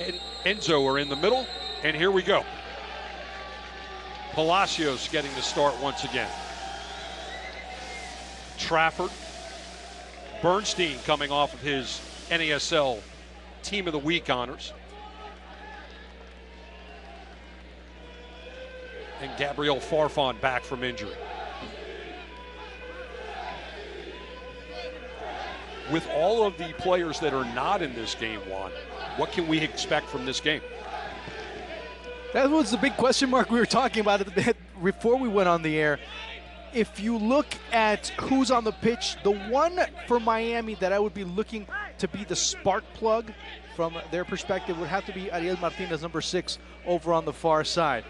and Enzo are in the middle, and here we go. Palacios getting the start once again. Trafford. Bernstein coming off of his NASL Team of the Week honors. And Gabriel Farfan back from injury. With all of the players that are not in this game, Juan, what can we expect from this game? That was the big question mark we were talking about before we went on the air. If you look at who's on the pitch, the one for Miami that I would be looking to be the spark plug from their perspective would have to be Ariel Martinez, number 6, over on the far side.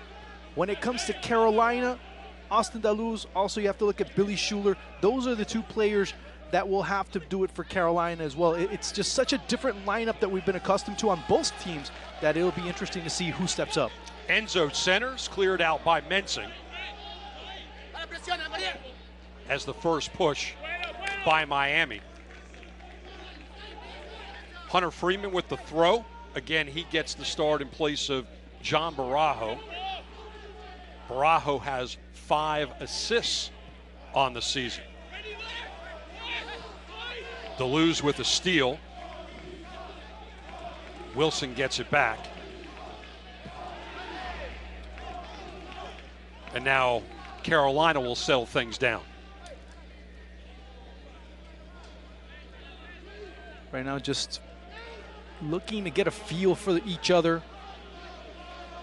When it comes to Carolina, Austin Daluz, also you have to look at Billy Schuler. Those are the two players that will have to do it for Carolina as well. It's just such a different lineup that we've been accustomed to on both teams that it'll be interesting to see who steps up. Enzo centers, cleared out by Mensing. As the first push by Miami. Hunter Freeman with the throw. Again, he gets the start in place of John Barajo. Barajo has 5 assists on the season. Deleuze with a steal. Wilson gets it back. And now Carolina will settle things down. Right now, just looking to get a feel for each other.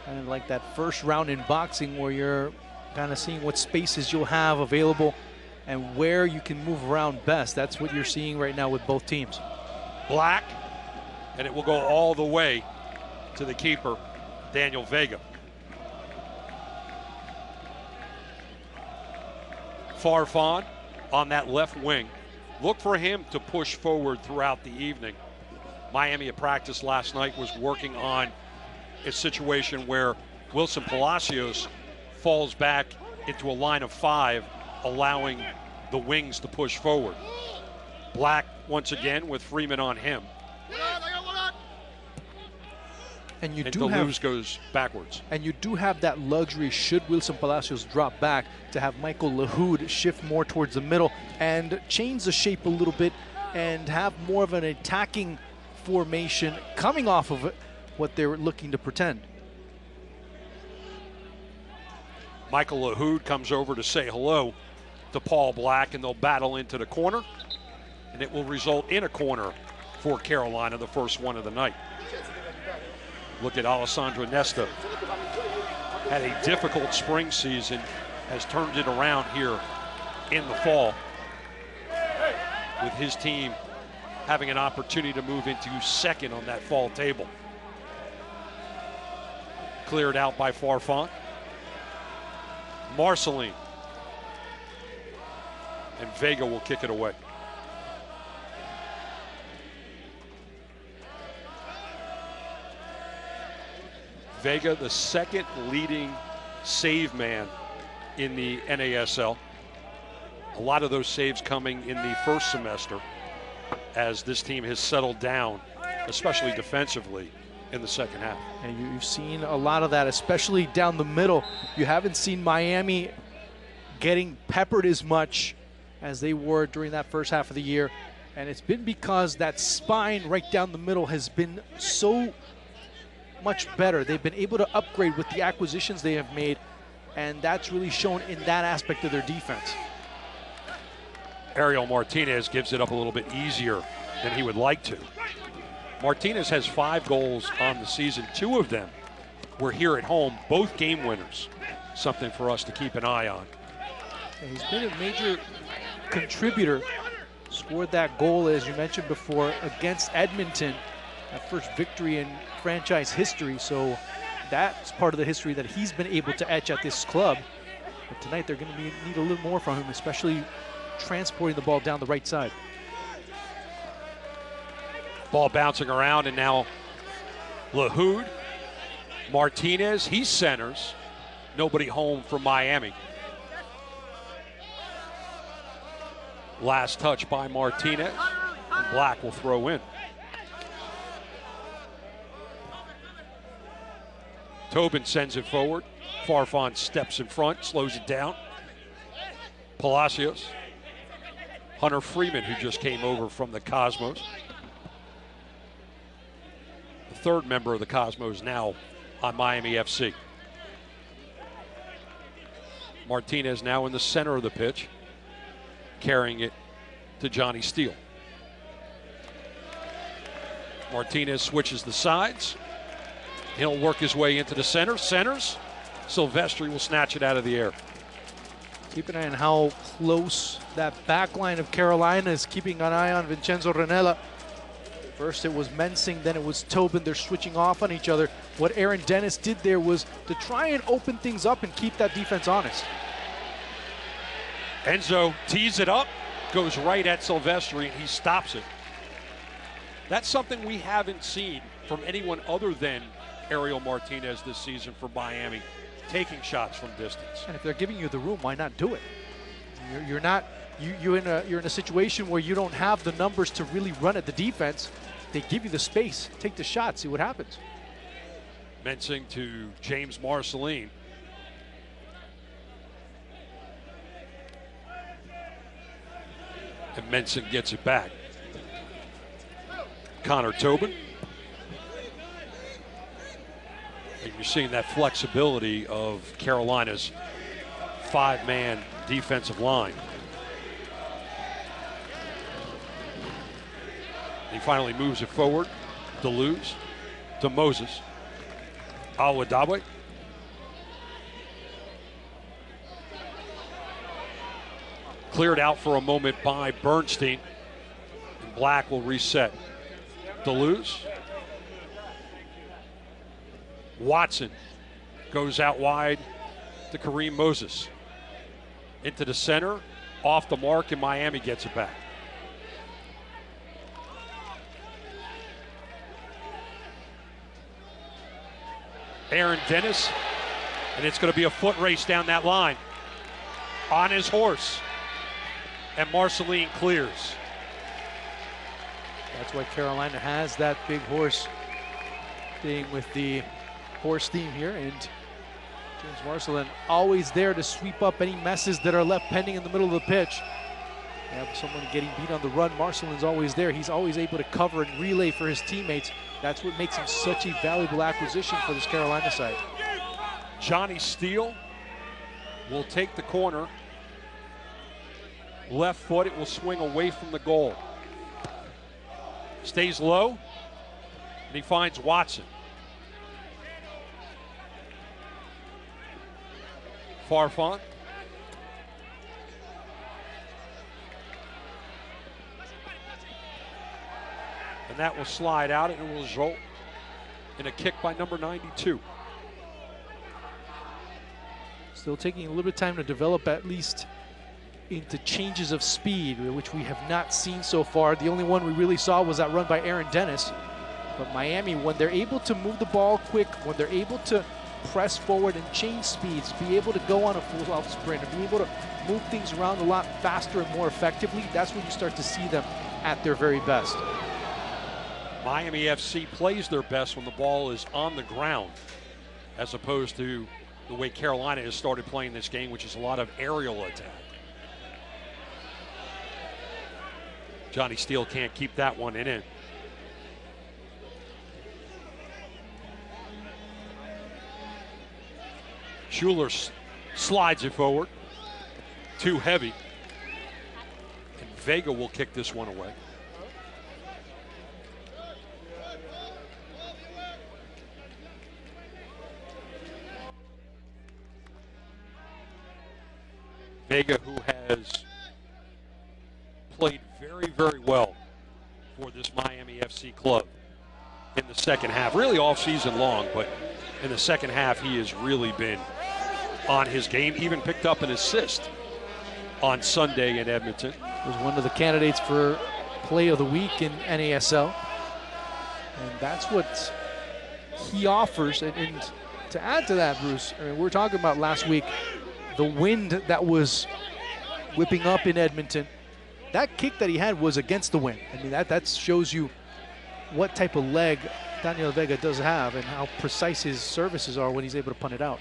Kind of like that first round in boxing where you're kind of seeing what spaces you'll have available and where you can move around best. That's what you're seeing right now with both teams. Black, and it will go all the way to the keeper, Daniel Vega. Farfan on that left wing. Look for him to push forward throughout the evening. Miami at practice last night was working on a situation where Wilson Palacios falls back into a line of 5, allowing the wings to push forward. Black once again with Freeman on him. And Deleuze goes backwards. And you do have that luxury, should Wilson Palacios drop back, to have Michael Lahoud shift more towards the middle and change the shape a little bit and have more of an attacking formation coming off of what they're looking to pretend. Michael Lahoud comes over to say hello to Paul Black, and they'll battle into the corner, and it will result in a corner for Carolina, the first one of the night. Look at Alessandro Nesta. Had a difficult spring season, has turned it around here in the fall, with his team having an opportunity to move into second on that fall table. Cleared out by Farfan. Marceline. And Vega will kick it away. Vega, the second leading save man in the NASL. A lot of those saves coming in the first semester as this team has settled down, especially defensively, in the second half. And you've seen a lot of that, especially down the middle. You haven't seen Miami getting peppered as much as they were during that first half of the year. And it's been because that spine right down the middle has been so much better. They've been able to upgrade with the acquisitions they have made, and that's really shown in that aspect of their defense. Ariel Martinez gives it up a little bit easier than he would like to. Martinez has 5 goals on the season. 2 of them were here at home, both game winners. Something for us to keep an eye on. And he's been a major contributor. Scored that goal, as you mentioned before, against Edmonton. That first victory in franchise history. So that's part of the history that he's been able to etch at this club. But tonight they're going to need a little more from him, especially transporting the ball down the right side. Ball bouncing around, and now Lahoud. Martinez, he centers. Nobody home from Miami. Last touch by Martinez. And Black will throw in. Tobin sends it forward. Farfan steps in front, slows it down. Palacios. Hunter Freeman, who just came over from the Cosmos. The third member of the Cosmos now on Miami FC. Martinez now in the center of the pitch, carrying it to Johnny Steele. Martinez switches the sides. He'll work his way into the center. Centers. Silvestri will snatch it out of the air. Keep an eye on how close that back line of Carolina is, keeping an eye on Vincenzo Ranella. First it was Mensing, then it was Tobin. They're switching off on each other. What Aaron Dennis did there was to try and open things up and keep that defense honest. Enzo tees it up, goes right at Silvestri, and he stops it. That's something we haven't seen from anyone other than Ariel Martinez this season for Miami, taking shots from distance. And if they're giving you the room, why not do it? You're in a situation where you don't have the numbers to really run at the defense. They give you the space, take the shot, see what happens. Mensing to James Marceline. And Mensing gets it back. Connor Tobin. And you're seeing that flexibility of Carolina's five-man defensive line. He finally moves it forward. Deleuze to Moses. Awadawe. Cleared out for a moment by Bernstein. And Black will reset. Deleuze. Watson goes out wide to Kareem Moses. Into the center, off the mark, and Miami gets it back. Aaron Dennis, and it's going to be a foot race down that line. On his horse, and Marceline clears. That's why Carolina has that big horse, staying with the horse theme here, and James Marceline always there to sweep up any messes that are left pending in the middle of the pitch. You have someone getting beat on the run, Marceline's always there. He's always able to cover and relay for his teammates. That's what makes him such a valuable acquisition for this Carolina side. Johnny Steele will take the corner. Left foot, it will swing away from the goal. Stays low, and he finds Watson. Farfan. And that will slide out, and it will result in a kick by number 92. Still taking a little bit of time to develop, at least into changes of speed, which we have not seen so far. The only one we really saw was that run by Aaron Dennis. But Miami, when they're able to move the ball quick, when they're able to press forward and change speeds, be able to go on a full-off sprint, and be able to move things around a lot faster and more effectively, that's when you start to see them at their very best. Miami FC plays their best when the ball is on the ground, as opposed to the way Carolina has started playing this game, which is a lot of aerial attack. Johnny Steele can't keep that one in. Schuler slides it forward. Too heavy. And Vega will kick this one away. Vega, who has played very, very well for this Miami FC club in the second half, really all season long, but in the second half he has really been on his game, even picked up an assist on Sunday in Edmonton. Was one of the candidates for play of the week in NASL, and that's what he offers. And to add to that, Bruce, I mean, we were talking about last week the wind that was whipping up in Edmonton. That kick that he had was against the wind. I mean, that shows you what type of leg Daniel Vega does have and how precise his services are when he's able to punt it out.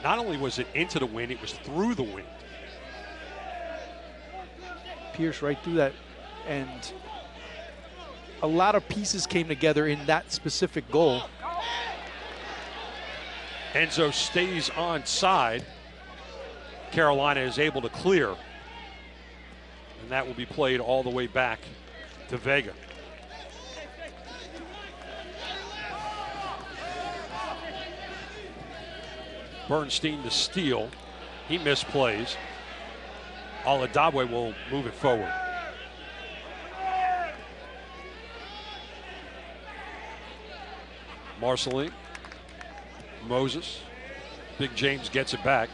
Not only was it into the wind, it was through the wind. Pierced right through that, and a lot of pieces came together in that specific goal. Enzo stays onside. Carolina is able to clear, and that will be played all the way back to Vega. Bernstein to steal. He misplays. Oladawe will move it forward. Marceline. Moses. Big James gets it back.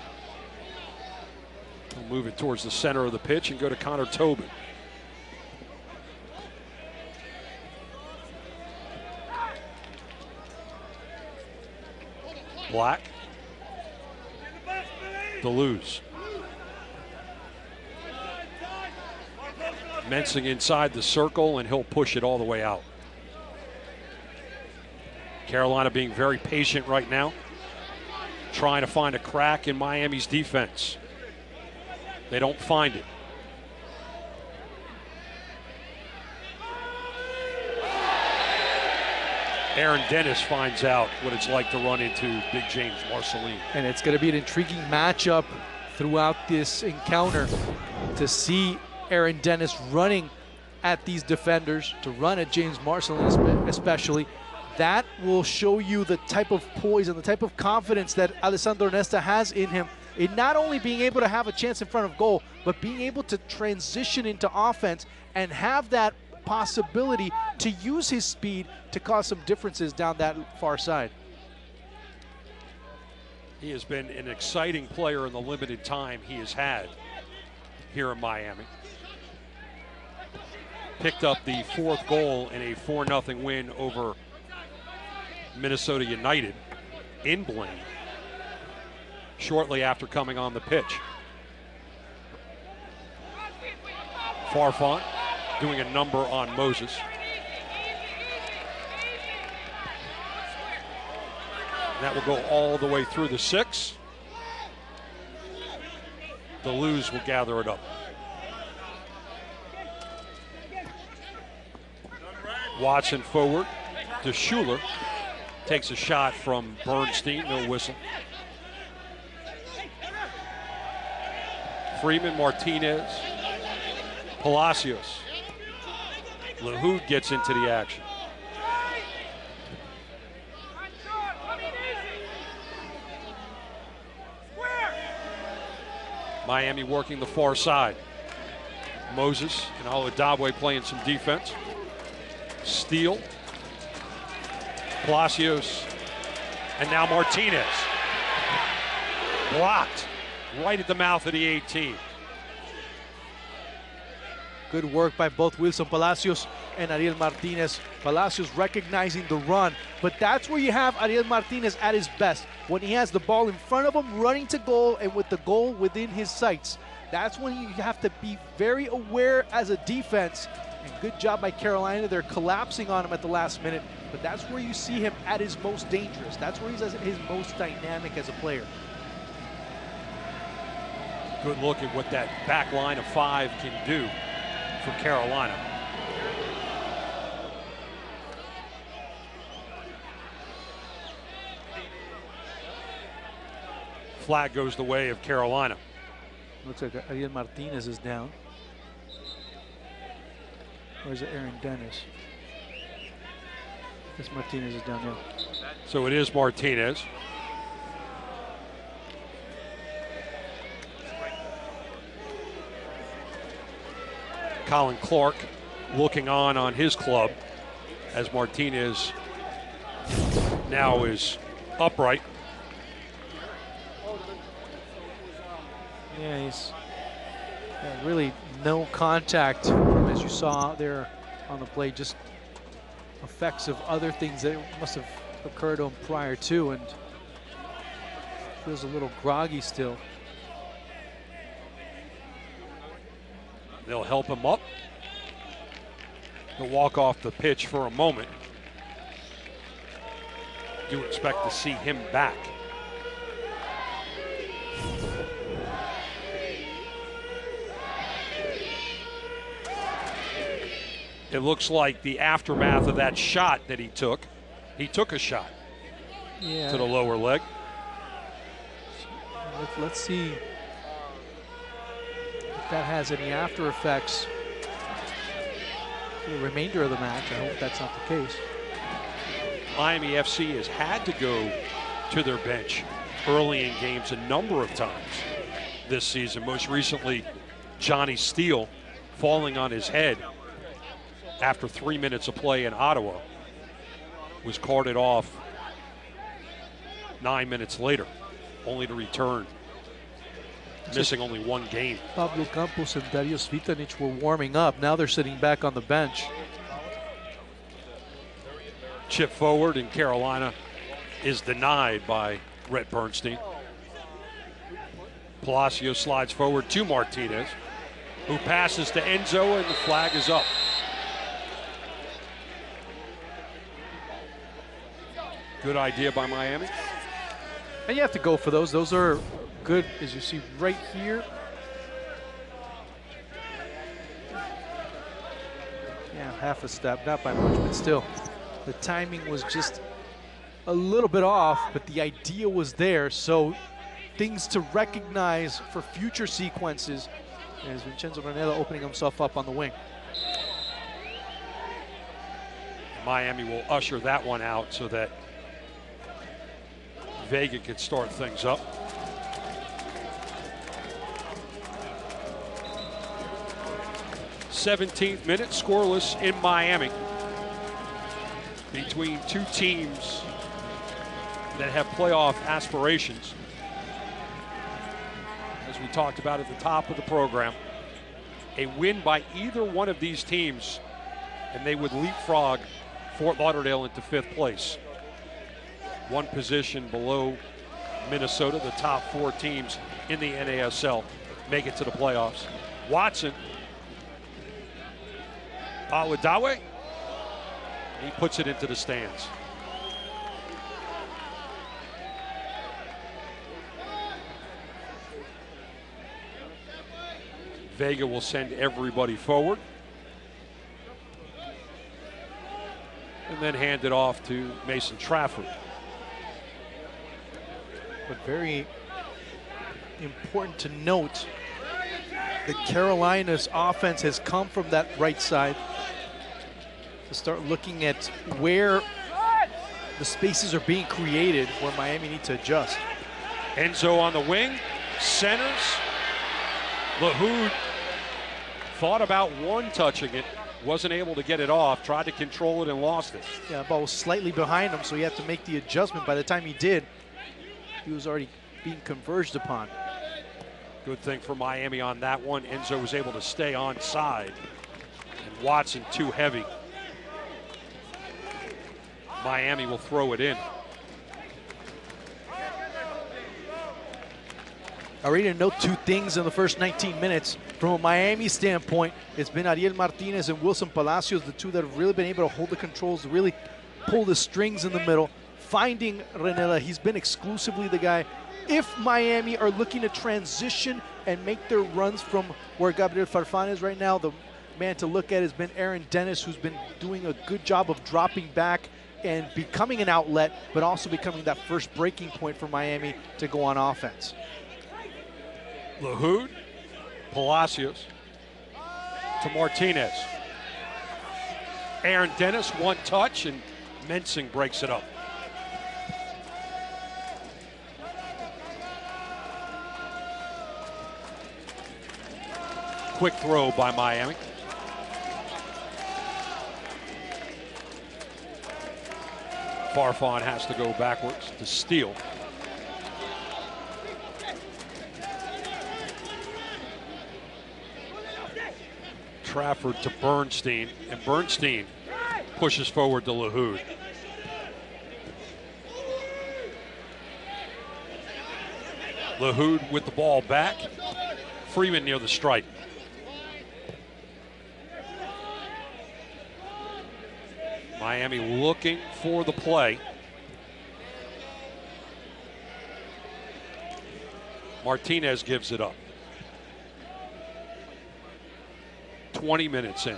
He'll move it towards the center of the pitch and go to Connor Tobin. Black. Deleuze. Mensing inside the circle, and he'll push it all the way out. Carolina being very patient right now, trying to find a crack in Miami's defense. They don't find it. Aaron Dennis finds out what it's like to run into Big James Marceline. And it's going to be an intriguing matchup throughout this encounter to see Aaron Dennis running at these defenders, to run at James Marceline especially. That will show you the type of poise and the type of confidence that Alessandro Nesta has in him, in not only being able to have a chance in front of goal, but being able to transition into offense and have that possibility to use his speed to cause some differences down that far side. He has been an exciting player in the limited time he has had here in Miami. Picked up the fourth goal in a 4-0 win over Minnesota United in Blaine shortly after coming on the pitch. Farfont doing a number on Moses. And that will go all the way through the 6. Deleuze will gather it up. Watson forward to Schuler. Takes a shot from Bernstein, no whistle. Freeman, Martinez, Palacios. LaHood gets into the action. Miami working the far side. Moses and Oladawe playing some defense. Steele. Palacios. And now Martinez. Blocked right at the mouth of the 18. Good work by both Wilson Palacios and Ariel Martinez. Palacios recognizing the run, but that's where you have Ariel Martinez at his best, when he has the ball in front of him, running to goal, and with the goal within his sights. That's when you have to be very aware as a defense, and good job by Carolina. They're collapsing on him at the last minute, but that's where you see him at his most dangerous. That's where he's at his most dynamic as a player. Good look at what that back line of 5 can do for Carolina. Flag goes the way of Carolina. Looks like Ariel Martinez is down. Or is it Aaron Dennis? Yes, Martinez is down, yeah. So it is Martinez. Colin Clark looking on his club as Martinez now is upright. Yeah, he's really no contact as you saw out there on the play, just effects of other things that must have occurred to him prior to, and feels a little groggy still. They'll help him up. He'll walk off the pitch for a moment. do expect to see him back. It looks like the aftermath of that shot that he took a shot to the lower leg. Let's see if that has any after effects for the remainder of the match. I hope that's not the case. Miami FC has had to go to their bench early in games a number of times this season. Most recently, Johnny Steele falling on his head after 3 minutes of play in Ottawa was carted off 9 minutes later, only to return, missing only one game. Pablo Campos and Darius Vitanich were warming up. Now they're sitting back on the bench. Chip forward, and Carolina is denied by Rhett Bernstein. Palacio slides forward to Martinez, who passes to Enzo, and the flag is up. Good idea by Miami. And you have to go for those. Those are good, as you see right here. Yeah, half a step, not by much, but still. The timing was just a little bit off, but the idea was there. So things to recognize for future sequences is Vincenzo Ranella opening himself up on the wing. Miami will usher that one out so that Vega can start things up. '17th minute, scoreless in Miami, between two teams that have playoff aspirations. As we talked about at the top of the program, a win by either one of these teams and they would leapfrog Fort Lauderdale into 5th place. One position below Minnesota. The top 4 teams in the NASL make it to the playoffs. Watson, Awadawe, he puts it into the stands. Vega will send everybody forward and then hand it off to Mason Trafford. But very important to note that Carolina's offense has come from that right side to start looking at where the spaces are being created, where Miami needs to adjust. Enzo on the wing, centers. LaHood thought about one touching it, wasn't able to get it off, tried to control it and lost it. Yeah, the ball was slightly behind him, so he had to make the adjustment. By the time he did, he was already being converged upon. Good thing for Miami on that one. Enzo was able to stay on side, and Watson too heavy. Miami will throw it in. I already note 2 things in the first 19 minutes. From a Miami standpoint, it's been Ariel Martinez and Wilson Palacios, the 2 that have really been able to hold the controls, really pull the strings in the middle. Finding Ranella, he's been exclusively the guy. If Miami are looking to transition and make their runs from where Gabriel Farfan is right now, the man to look at has been Aaron Dennis, who's been doing a good job of dropping back and becoming an outlet, but also becoming that first breaking point for Miami to go on offense. LaHood, Palacios to Martinez. Aaron Dennis, one touch, and Mensing breaks it up. Quick throw by Miami. Farfan has to go backwards to steal. Trafford to Bernstein, and Bernstein pushes forward to LaHood. LaHood with the ball back. Freeman near the stripe. Miami looking for the play. Martinez gives it up. 20 minutes in.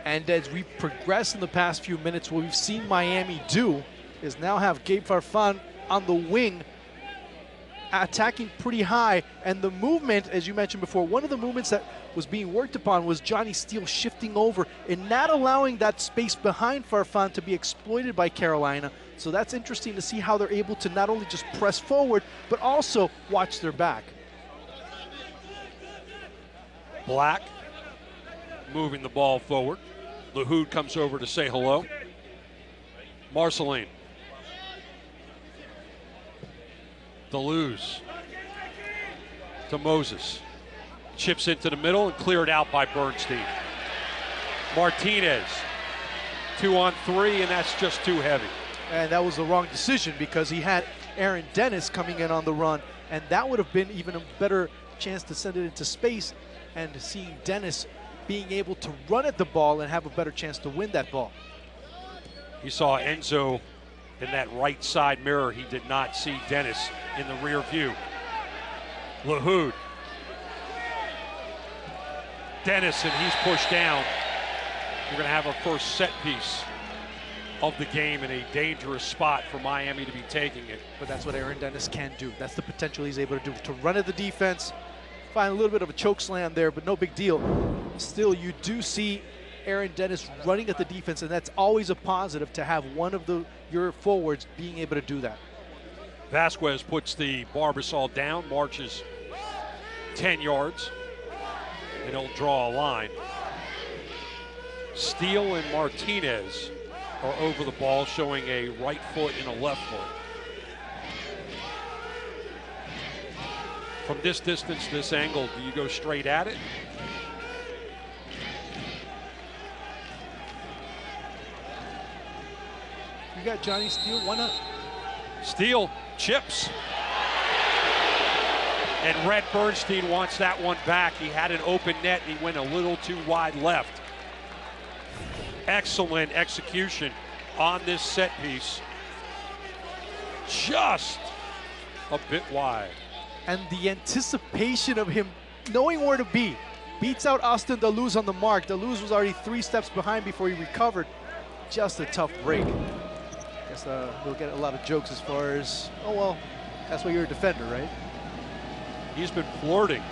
And as we progress in the past few minutes, what we've seen Miami do is now have Gabe Farfan on the wing, attacking pretty high. And the movement, as you mentioned before, one of the movements that was being worked upon was Johnny Steele shifting over and not allowing that space behind Farfan to be exploited by Carolina. So that's interesting to see how they're able to not only just press forward, but also watch their back. Black moving the ball forward. LaHood comes over to say hello. Marceline. Deleuze to Moses. Chips into the middle and cleared out by Bernstein. Martinez, 2-on-3, and that's just too heavy. And that was the wrong decision because he had Aaron Dennis coming in on the run, and that would have been even a better chance to send it into space, and seeing Dennis being able to run at the ball and have a better chance to win that ball. He saw Enzo in that right side mirror. He did not see Dennis in the rear view. LaHood. Dennis, and he's pushed down. We're going to have our first set piece of the game in a dangerous spot for Miami to be taking it. But that's what Aaron Dennis can do. That's the potential he's able to do, to run at the defense, find a little bit of a choke slam there, but no big deal. Still, you do see Aaron Dennis running at the defense, and that's always a positive to have one of your forwards being able to do that. Vasquez puts the Barbasol down, marches 10 yards, and he'll draw a line. Steele and Martinez are over the ball, showing a right foot and a left foot. From this distance, this angle, do you go straight at it? You got Johnny Steele, why not? Steele chips. And Red Bernstein wants that one back. He had an open net and he went a little too wide left. Excellent execution on this set piece. Just a bit wide. And the anticipation of him knowing where to be. Beats out Austin Deleuze on the mark. Deleuze was already 3 steps behind before he recovered. Just a tough break. Guess we'll get a lot of jokes as far as, oh well, that's why you're a defender, right? He's been flirting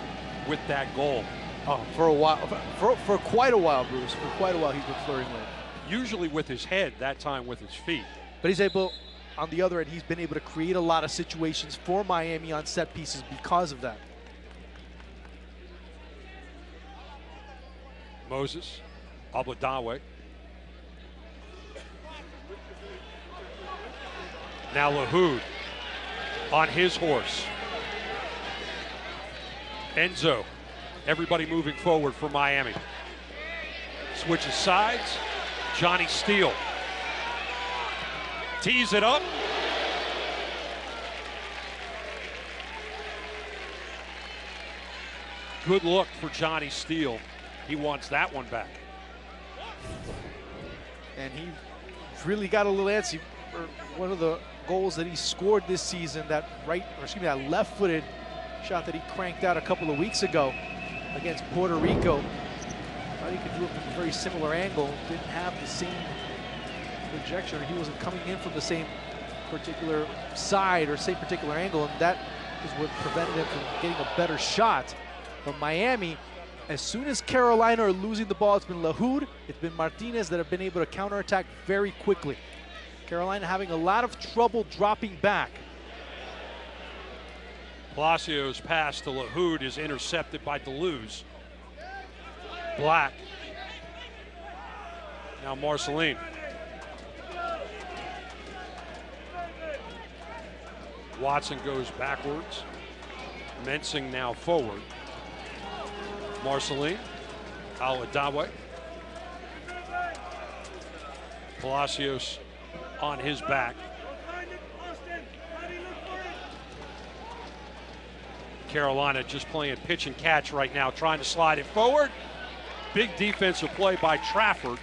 with that goal. Oh, for a while, for quite a while, Bruce. For quite a while he's been flirting with it. Usually with his head, that time with his feet. But he's able, on the other end, he's been able to create a lot of situations for Miami on set pieces because of that. Moses, Abadawe. Now LaHood on his horse. Enzo, everybody moving forward for Miami. Switches sides, Johnny Steele. Tees it up. Good look for Johnny Steele. He wants that one back. And he really got a little antsy for one of the goals that he scored this season, that that left-footed shot that he cranked out a couple of weeks ago against Puerto Rico. Thought he could do it from a very similar angle. Didn't have the same projection. He wasn't coming in from the same particular side or same particular angle, and that is what prevented him from getting a better shot. But Miami, as soon as Carolina are losing the ball, it's been LaHood, it's been Martinez that have been able to counterattack very quickly. Carolina having a lot of trouble dropping back. Palacios' pass to LaHood is intercepted by Deleuze. Black. Now Marceline. Watson goes backwards. Mensing now forward. Marceline. Aladawe. Palacios on his back. Carolina just playing pitch and catch right now, trying to slide it forward. Big defensive play by Trafford.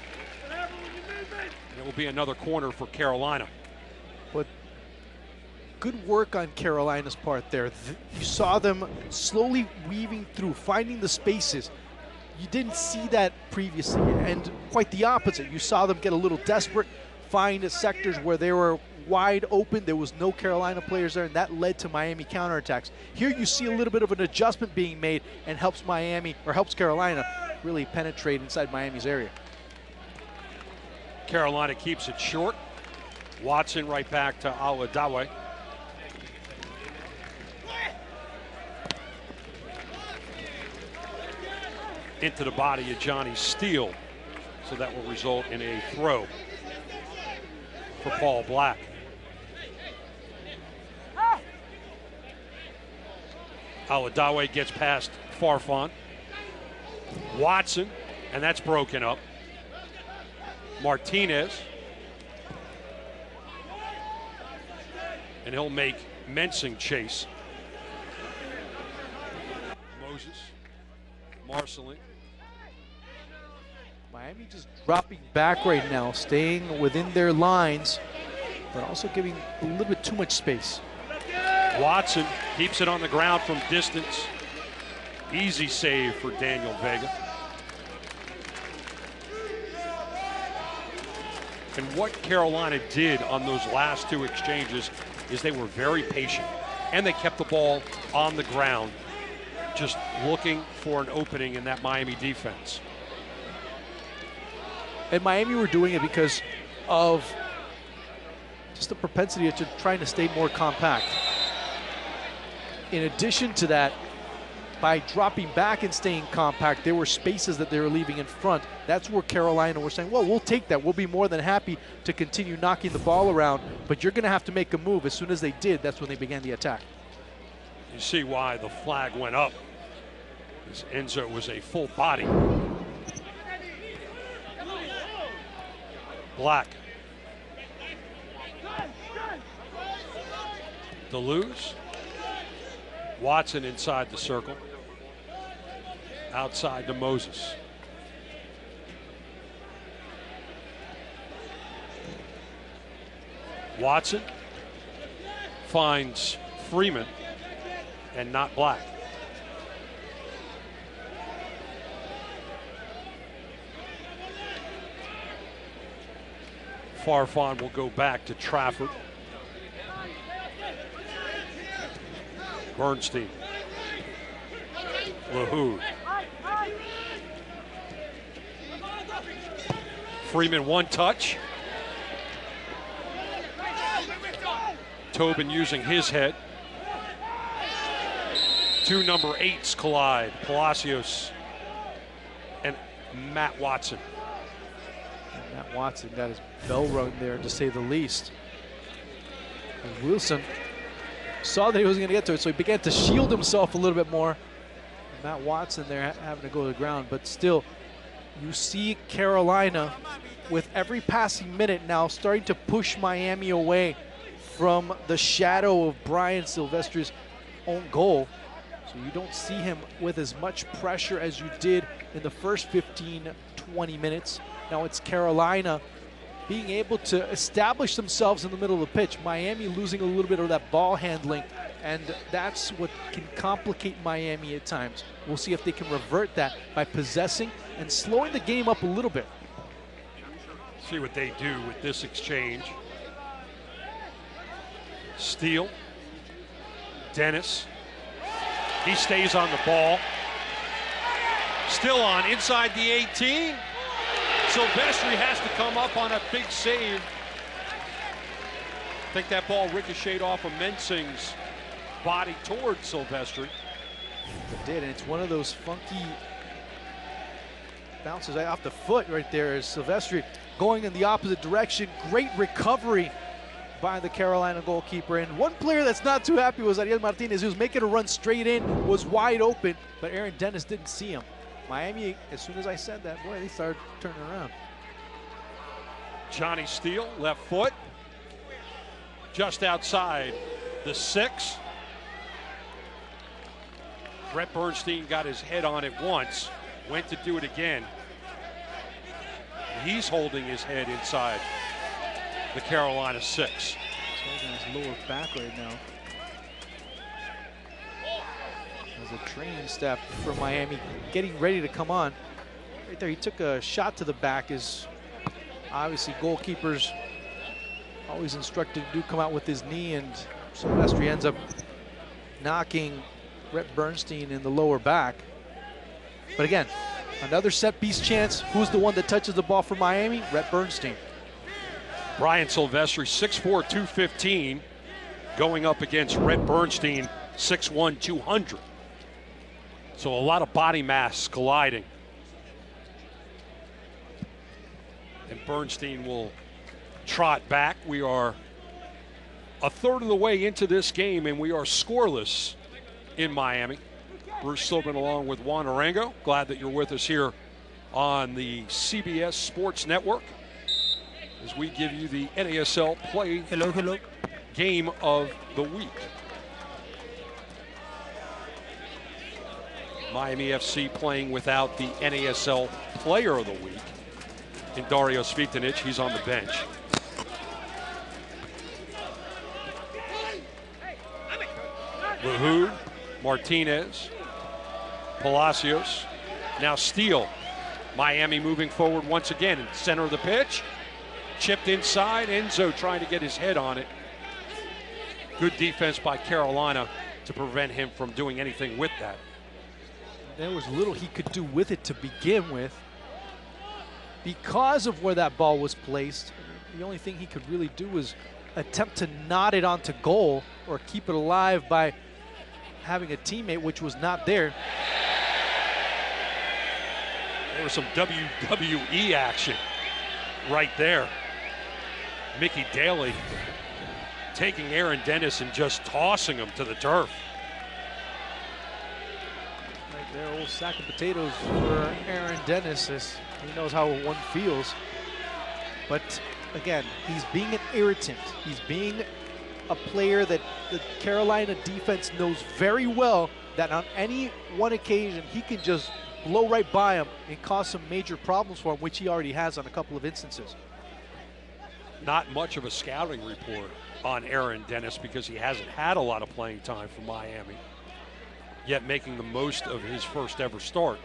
And it will be another corner for Carolina. But good work on Carolina's part there. You saw them slowly weaving through, finding the spaces. You didn't see that previously, and quite the opposite. You saw them get a little desperate, find sectors where they were wide open. There was no Carolina players there, and that led to Miami counterattacks. Here you see a little bit of an adjustment being made and helps Miami, or helps Carolina, really penetrate inside Miami's area. Carolina keeps it short. Watson right back to Aladawe. Into the body of Johnny Steele. So that will result in a throw for Paul Black. Aladawe gets past Farfan. Watson, and that's broken up. Martinez. And he'll make Mensing chase. Moses. Marcelin. Miami just dropping back right now, staying within their lines, but also giving a little bit too much space. Watson keeps it on the ground from distance. Easy save for Daniel Vega. And what Carolina did on those last two exchanges is they were very patient, and they kept the ball on the ground, just looking for an opening in that Miami defense. And Miami were doing it because of just the propensity to trying to stay more compact. In addition to that, by dropping back and staying compact, there were spaces that they were leaving in front. That's where Carolina were saying, well, we'll take that. We'll be more than happy to continue knocking the ball around, but you're going to have to make a move. As soon as they did, that's when they began the attack. You see why the flag went up. This Enzo was a full body. Black. Deleuze. Watson inside the circle. Outside to Moses. Watson finds Freeman and not Black. Farfan will go back to Trafford. Bernstein. LaHood. Freeman one touch. Tobin using his head. Two number 8s collide. Palacios and Matt Watson. And Matt Watson got his bell rung there, to say the least. And Wilson saw that he was going to get to it, so he began to shield himself a little bit more. And Matt Watson there having to go to the ground, but still, you see Carolina with every passing minute now starting to push Miami away from the shadow of Brian Silvestri's own goal. So you don't see him with as much pressure as you did in the first 15, 20 minutes. Now it's Carolina being able to establish themselves in the middle of the pitch. Miami losing a little bit of that ball handling, and that's what can complicate Miami at times. We'll see if they can revert that by possessing and slowing the game up a little bit. See what they do with this exchange. Steele. Dennis. He stays on the ball. Still on inside the 18. Silvestri has to come up on a big save. I think that ball ricocheted off of Mensing's body towards Silvestri. It did, and it's one of those funky bounces off the foot right there as Silvestri going in the opposite direction. Great recovery by the Carolina goalkeeper. And one player that's not too happy was Ariel Martinez. He was making a run straight in, was wide open, but Aaron Dennis didn't see him. Miami, as soon as I said that, boy, they started turning around. Johnny Steele, left foot, just outside the 6. Brett Bernstein got his head on it once, went to do it again. He's holding his head inside the Carolina 6. holding his lower back right now. As a training staff for Miami getting ready to come on. Right there, he took a shot to the back. Is obviously goalkeepers always instructed to do come out with his knee, and Silvestri ends up knocking Rhett Bernstein in the lower back. But again, another set piece chance. Who's the one that touches the ball for Miami? Rhett Bernstein. Brian Silvestri, 6'4", 215, going up against Rhett Bernstein, 6'1", 200. So a lot of body mass colliding. And Bernstein will trot back. We are a third of the way into this game, and we are scoreless in Miami. Bruce Silverman along with Juan Arango. Glad that you're with us here on the CBS Sports Network as we give you the NASL play game of the week. Miami FC playing without the NASL player of the week in Dario Svitanic. He's on the bench. Lahoud, Martinez, Palacios, now Steele. Miami moving forward once again in the center of the pitch. Chipped inside, Enzo trying to get his head on it. Good defense by Carolina to prevent him from doing anything with that. There was little he could do with it to begin with. Because of where that ball was placed, the only thing he could really do was attempt to knot it onto goal or keep it alive by having a teammate, which was not there. There was some WWE action right there. Mickey Daly taking Aaron Dennis and just tossing him to the turf. Right there, old sack of potatoes for Aaron Dennis. As he knows how one feels. But again, he's being an irritant. He's being a player that the Carolina defense knows very well that on any one occasion he can just blow right by him and cause some major problems for him, which he already has on a couple of instances. Not much of a scouting report on Aaron Dennis because he hasn't had a lot of playing time for Miami, yet making the most of his first ever start.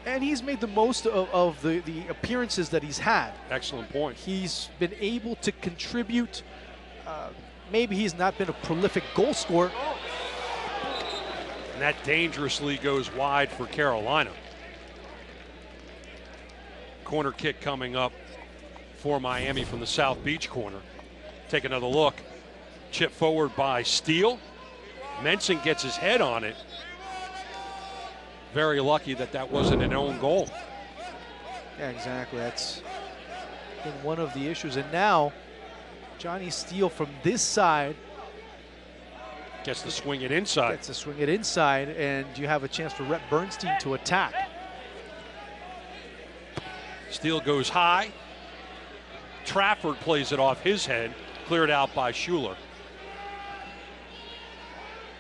And he's made the most of the appearances that he's had. Excellent point. He's been able to contribute. Maybe he's not been a prolific goal scorer. And that dangerously goes wide for Carolina. Corner kick coming up for Miami from the South Beach corner. Take another look. Chip forward by Steele. Menson gets his head on it. Very lucky that that wasn't an own goal. Yeah, exactly. That's been one of the issues. And now, Johnny Steele from this side gets to swing it inside. Gets to swing it inside, and you have a chance for Rhett Bernstein to attack. Steele goes high. Trafford plays it off his head, cleared out by Schuler.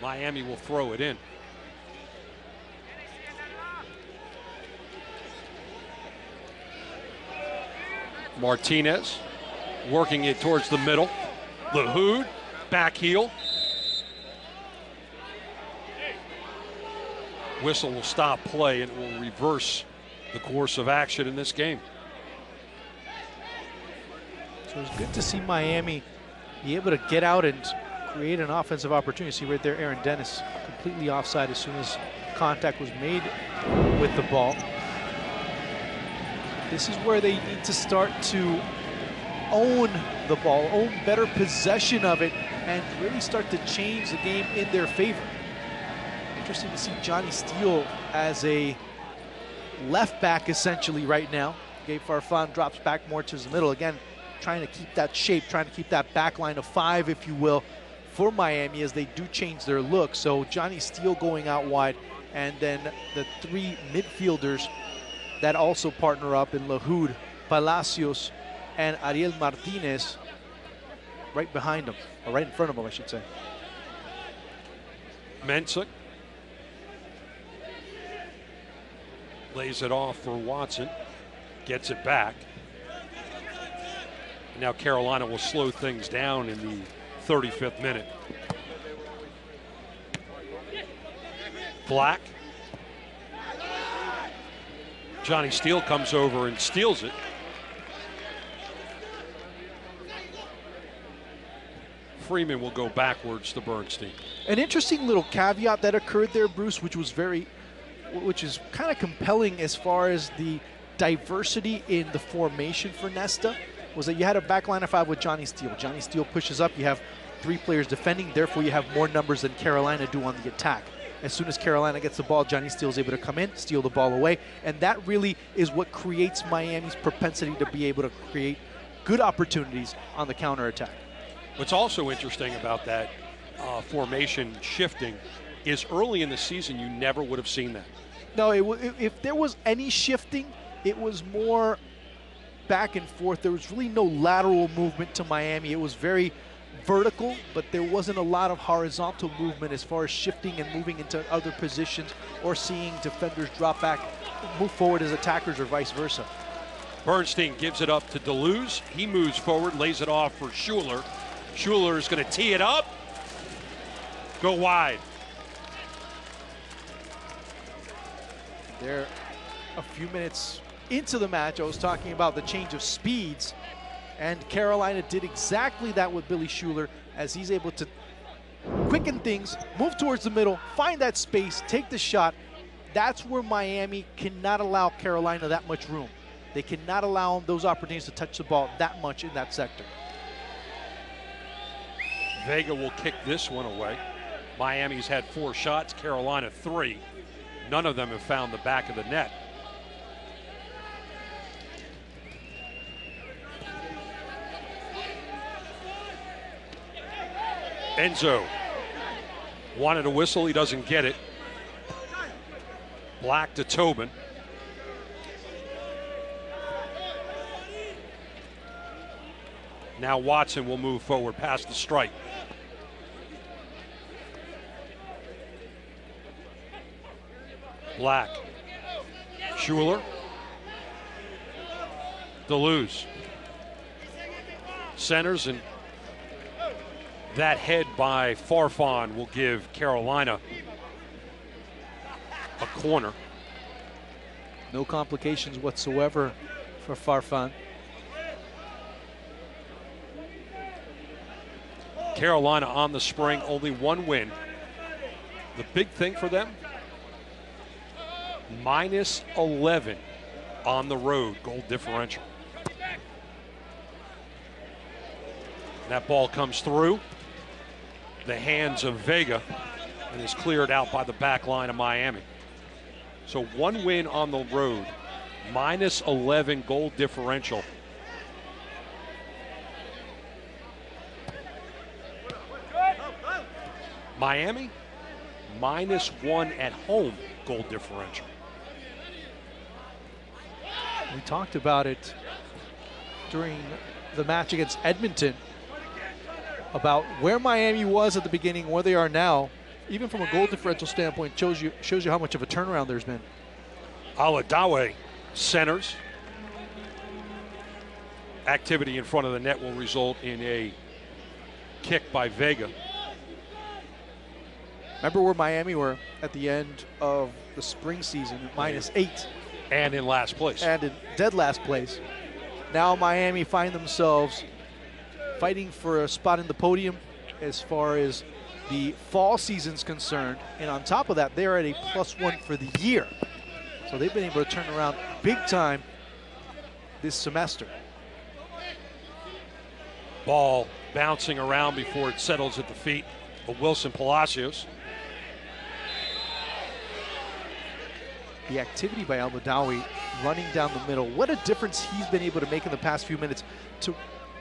Miami will throw it in. Martinez working it towards the middle. Lahoud, back heel. Whistle will stop play and will reverse the course of action in this game. So it's good to see Miami be able to get out and create an offensive opportunity. See right there, Aaron Dennis completely offside as soon as contact was made with the ball. This is where they need to start to own the ball, own better possession of it, and really start to change the game in their favor. Interesting to see Johnny Steele as a left back essentially right now. Gabe Farfan drops back more to the middle. Again, trying to keep that shape, trying to keep that back line of five, if you will, for Miami as they do change their look. So Johnny Steele going out wide, and then the three midfielders that also partner up in Lahoud, Palacios, and Ariel Martinez right behind him, or right in front of him, I should say. Mensah lays it off for Watson, gets it back. And now Carolina will slow things down in the 35th minute. Black. Johnny Steele comes over and steals it. Freeman will go backwards to Bernstein. An interesting little caveat that occurred there, Bruce, which is kind of compelling as far as the diversity in the formation for Nesta, was that you had a back line of 5 with Johnny Steele. Johnny Steele pushes up, you have 3 players defending, therefore you have more numbers than Carolina do on the attack. As soon as Carolina gets the ball, Johnny Steele is able to come in, steal the ball away, and that really is what creates Miami's propensity to be able to create good opportunities on the counterattack. What's also interesting about that formation shifting is early in the season you never would have seen that. No, if there was any shifting, it was more back and forth. There was really no lateral movement to Miami. It was very vertical, but there wasn't a lot of horizontal movement as far as shifting and moving into other positions or seeing defenders drop back, move forward as attackers or vice versa. Bernstein gives it up to Deleuze. He moves forward, lays it off for Schuler. Schuler is going to tee it up, go wide. There, a few minutes into the match, I was talking about the change of speeds, and Carolina did exactly that with Billy Schuler as he's able to quicken things, move towards the middle, find that space, take the shot. That's where Miami cannot allow Carolina that much room. They cannot allow them those opportunities to touch the ball that much in that sector. Vega will kick this one away. Miami's had 4 shots, Carolina 3. None of them have found the back of the net. Enzo wanted a whistle, he doesn't get it. Black to Tobin. Now Watson will move forward past the stripe. Black. Schuler. Deleuze. Centers, and that head by Farfan will give Carolina a corner. No complications whatsoever for Farfan. Carolina on the spring, only 1 win. The big thing for them, -11 on the road goal differential. That ball comes through the hands of Vega and is cleared out by the back line of Miami. So 1 win on the road, -11 goal differential. Miami, -1 at home goal differential. We talked about it during the match against Edmonton about where Miami was at the beginning, where they are now. Even from a goal differential standpoint, shows you how much of a turnaround there's been. Aladawe centers. Activity in front of the net will result in a kick by Vega. Remember where Miami were at the end of the spring season, -8. And in last place. And in dead last place. Now Miami find themselves fighting for a spot in the podium as far as the fall season's concerned. And on top of that, they're at a +1 for the year. So they've been able to turn around big time this semester. Ball bouncing around before it settles at the feet of Wilson Palacios. The activity by Al-Badawi running down the middle. What a difference he's been able to make in the past few minutes to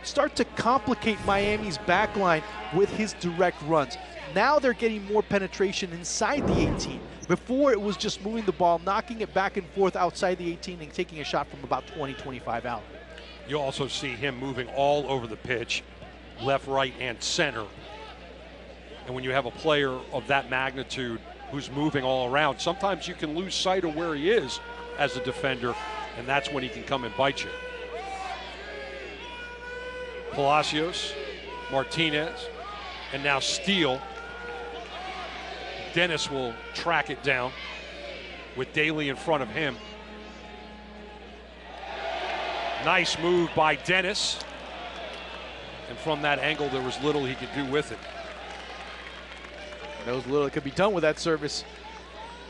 start to complicate Miami's back line with his direct runs. Now they're getting more penetration inside the 18. Before it was just moving the ball, knocking it back and forth outside the 18 and taking a shot from about 20, 25 out. You also see him moving all over the pitch, left, right, and center. And when you have a player of that magnitude who's moving all around, sometimes you can lose sight of where he is as a defender, and that's when he can come and bite you. Palacios, Martinez, and now Steele. Dennis will track it down with Daly in front of him. Nice move by Dennis. And from that angle, there was little he could do with it. There was little that could be done with that service.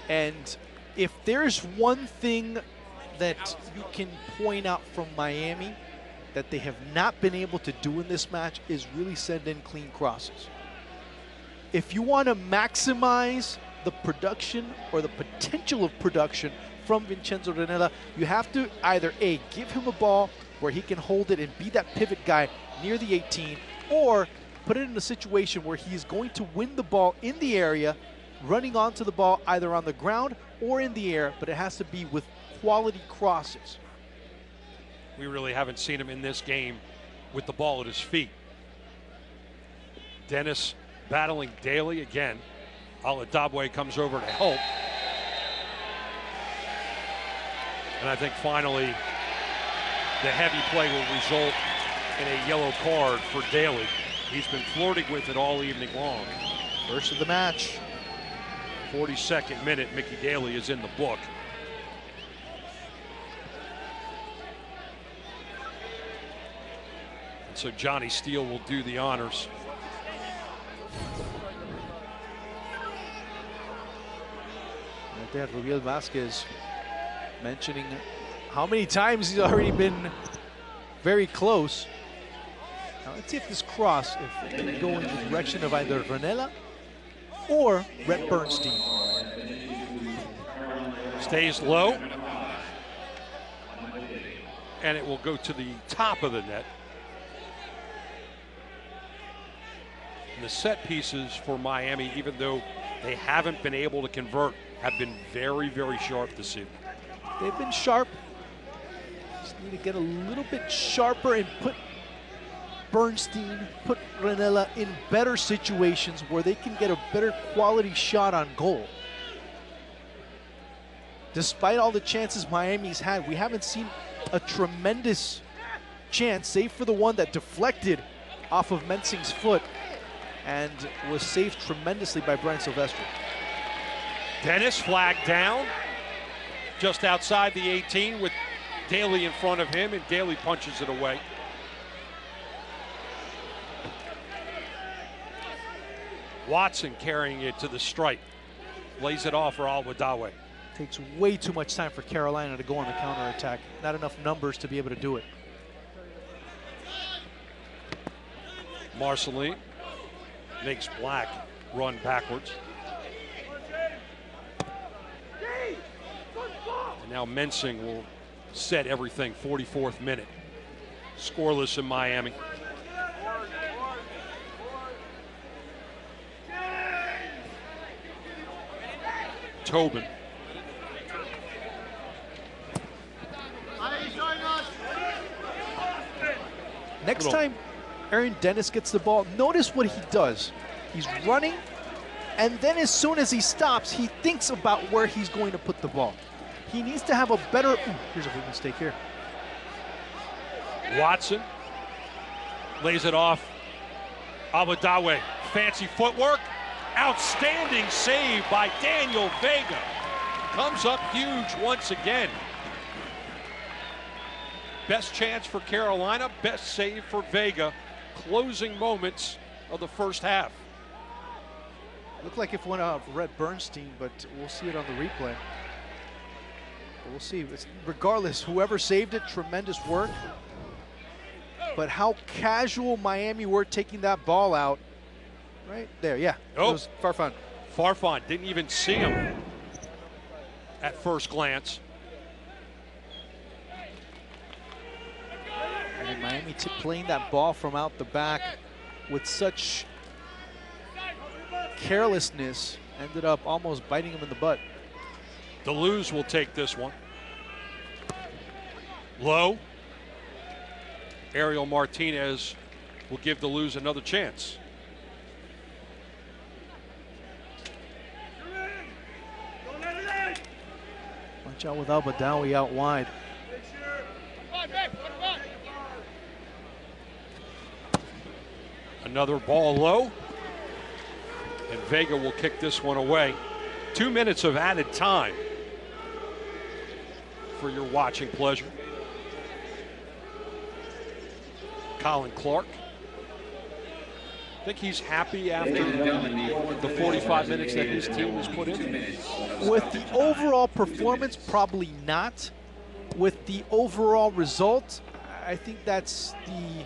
And if there's one thing that you can point out from Miami that they have not been able to do in this match is really send in clean crosses. If you want to maximize the production or the potential of production from Vincenzo Ranella, you have to either A, give him a ball where he can hold it and be that pivot guy near the 18, or put it in a situation where he is going to win the ball in the area, running onto the ball either on the ground or in the air, but it has to be with quality crosses. We really haven't seen him in this game with the ball at his feet. Dennis battling Daly again. Aladabwe comes over to help. And I think finally the heavy play will result in a yellow card for Daly. He's been flirting with it all evening long. First of the match. 42nd minute, Mickey Daly is in the book. And so Johnny Steele will do the honors. Right there, Rubiel Vasquez mentioning how many times he's already been very close. Now let's see if this cross, if it can go in the direction of either Ranella or Rhett Bernstein. Stays low. And it will go to the top of the net. And the set pieces for Miami, even though they haven't been able to convert, have been very, very sharp this evening. They've been sharp. Just need to get a little bit sharper and put Bernstein, put Ranella in better situations where they can get a better quality shot on goal. Despite all the chances Miami's had, we haven't seen a tremendous chance, save for the one that deflected off of Mensing's foot and was saved tremendously by Brian Silvestri. Dennis flagged down just outside the 18 with Daly in front of him, and Daly punches it away. Watson carrying it to the stripe. Lays it off for Al-Wadawi. Takes way too much time for Carolina to go on the counterattack. Not enough numbers to be able to do it. Marceline makes Black run backwards. And now Mensing will set everything, 44th minute. Scoreless in Miami. Tobin. Next time Aaron Dennis gets the ball, notice what he does. He's running, and then as soon as he stops, he thinks about where he's going to put the ball. He needs to have a better, here's a big mistake here. Watson lays it off. Al-Wadawi, fancy footwork. Outstanding save by Daniel Vega. Comes up huge once again. Best chance for Carolina, best save for Vega. Closing moments of the first half. Looked like it went out of Rhett Bernstein, but we'll see it on the replay. We'll see. Regardless, whoever saved it, tremendous work. But how casual Miami were taking that ball out. Right there, yeah. Oh. It was Farfan. Farfan didn't even see him at first glance. And Miami playing that ball from out the back with such carelessness ended up almost biting him in the butt. Deleuze will take this one. Low. Ariel Martinez will give Deleuze another chance. Watch out with Al-Wadawi out wide. Another ball low. And Vega will kick this one away. 2 minutes of added time for your watching pleasure. Colin Clark. I think he's happy after the 45 minutes that his team has put in. With the overall performance, probably not. With the overall result, I think that's the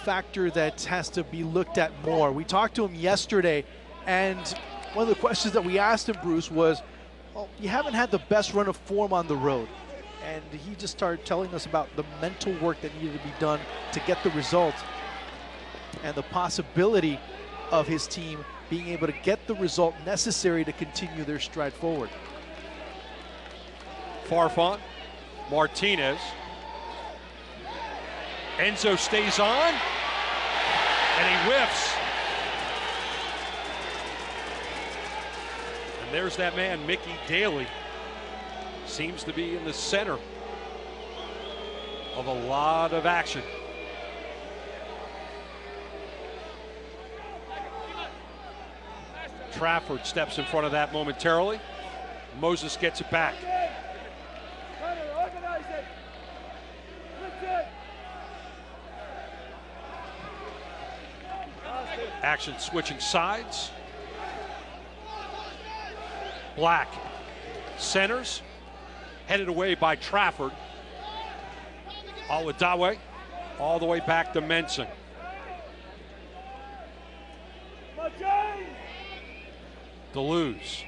factor that has to be looked at more. We talked to him yesterday, and one of the questions that we asked him, Bruce, was, well, you haven't had the best run of form on the road. And he just started telling us about the mental work that needed to be done to get the result, and the possibility of his team being able to get the result necessary to continue their stride forward. Farfan, Martinez. Enzo stays on, and he whiffs. And there's that man, Mickey Daly. Seems to be in the center of a lot of action. Trafford steps in front of that momentarily. Moses gets it back. Action switching sides. Black centers, headed away by Trafford. Aladawe all the way back to Mensing. Deleuze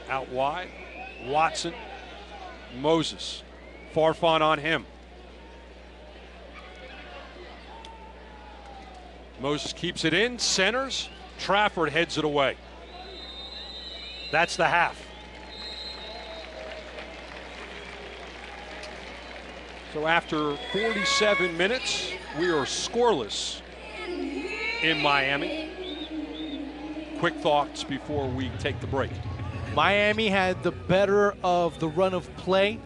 out wide. Watson, Moses, Farfan on him. Moses keeps it in, centers. Trafford heads it away. That's the half. So after 47 minutes, we are scoreless in Miami. Quick thoughts before we take the break. Miami had the better of the run of play,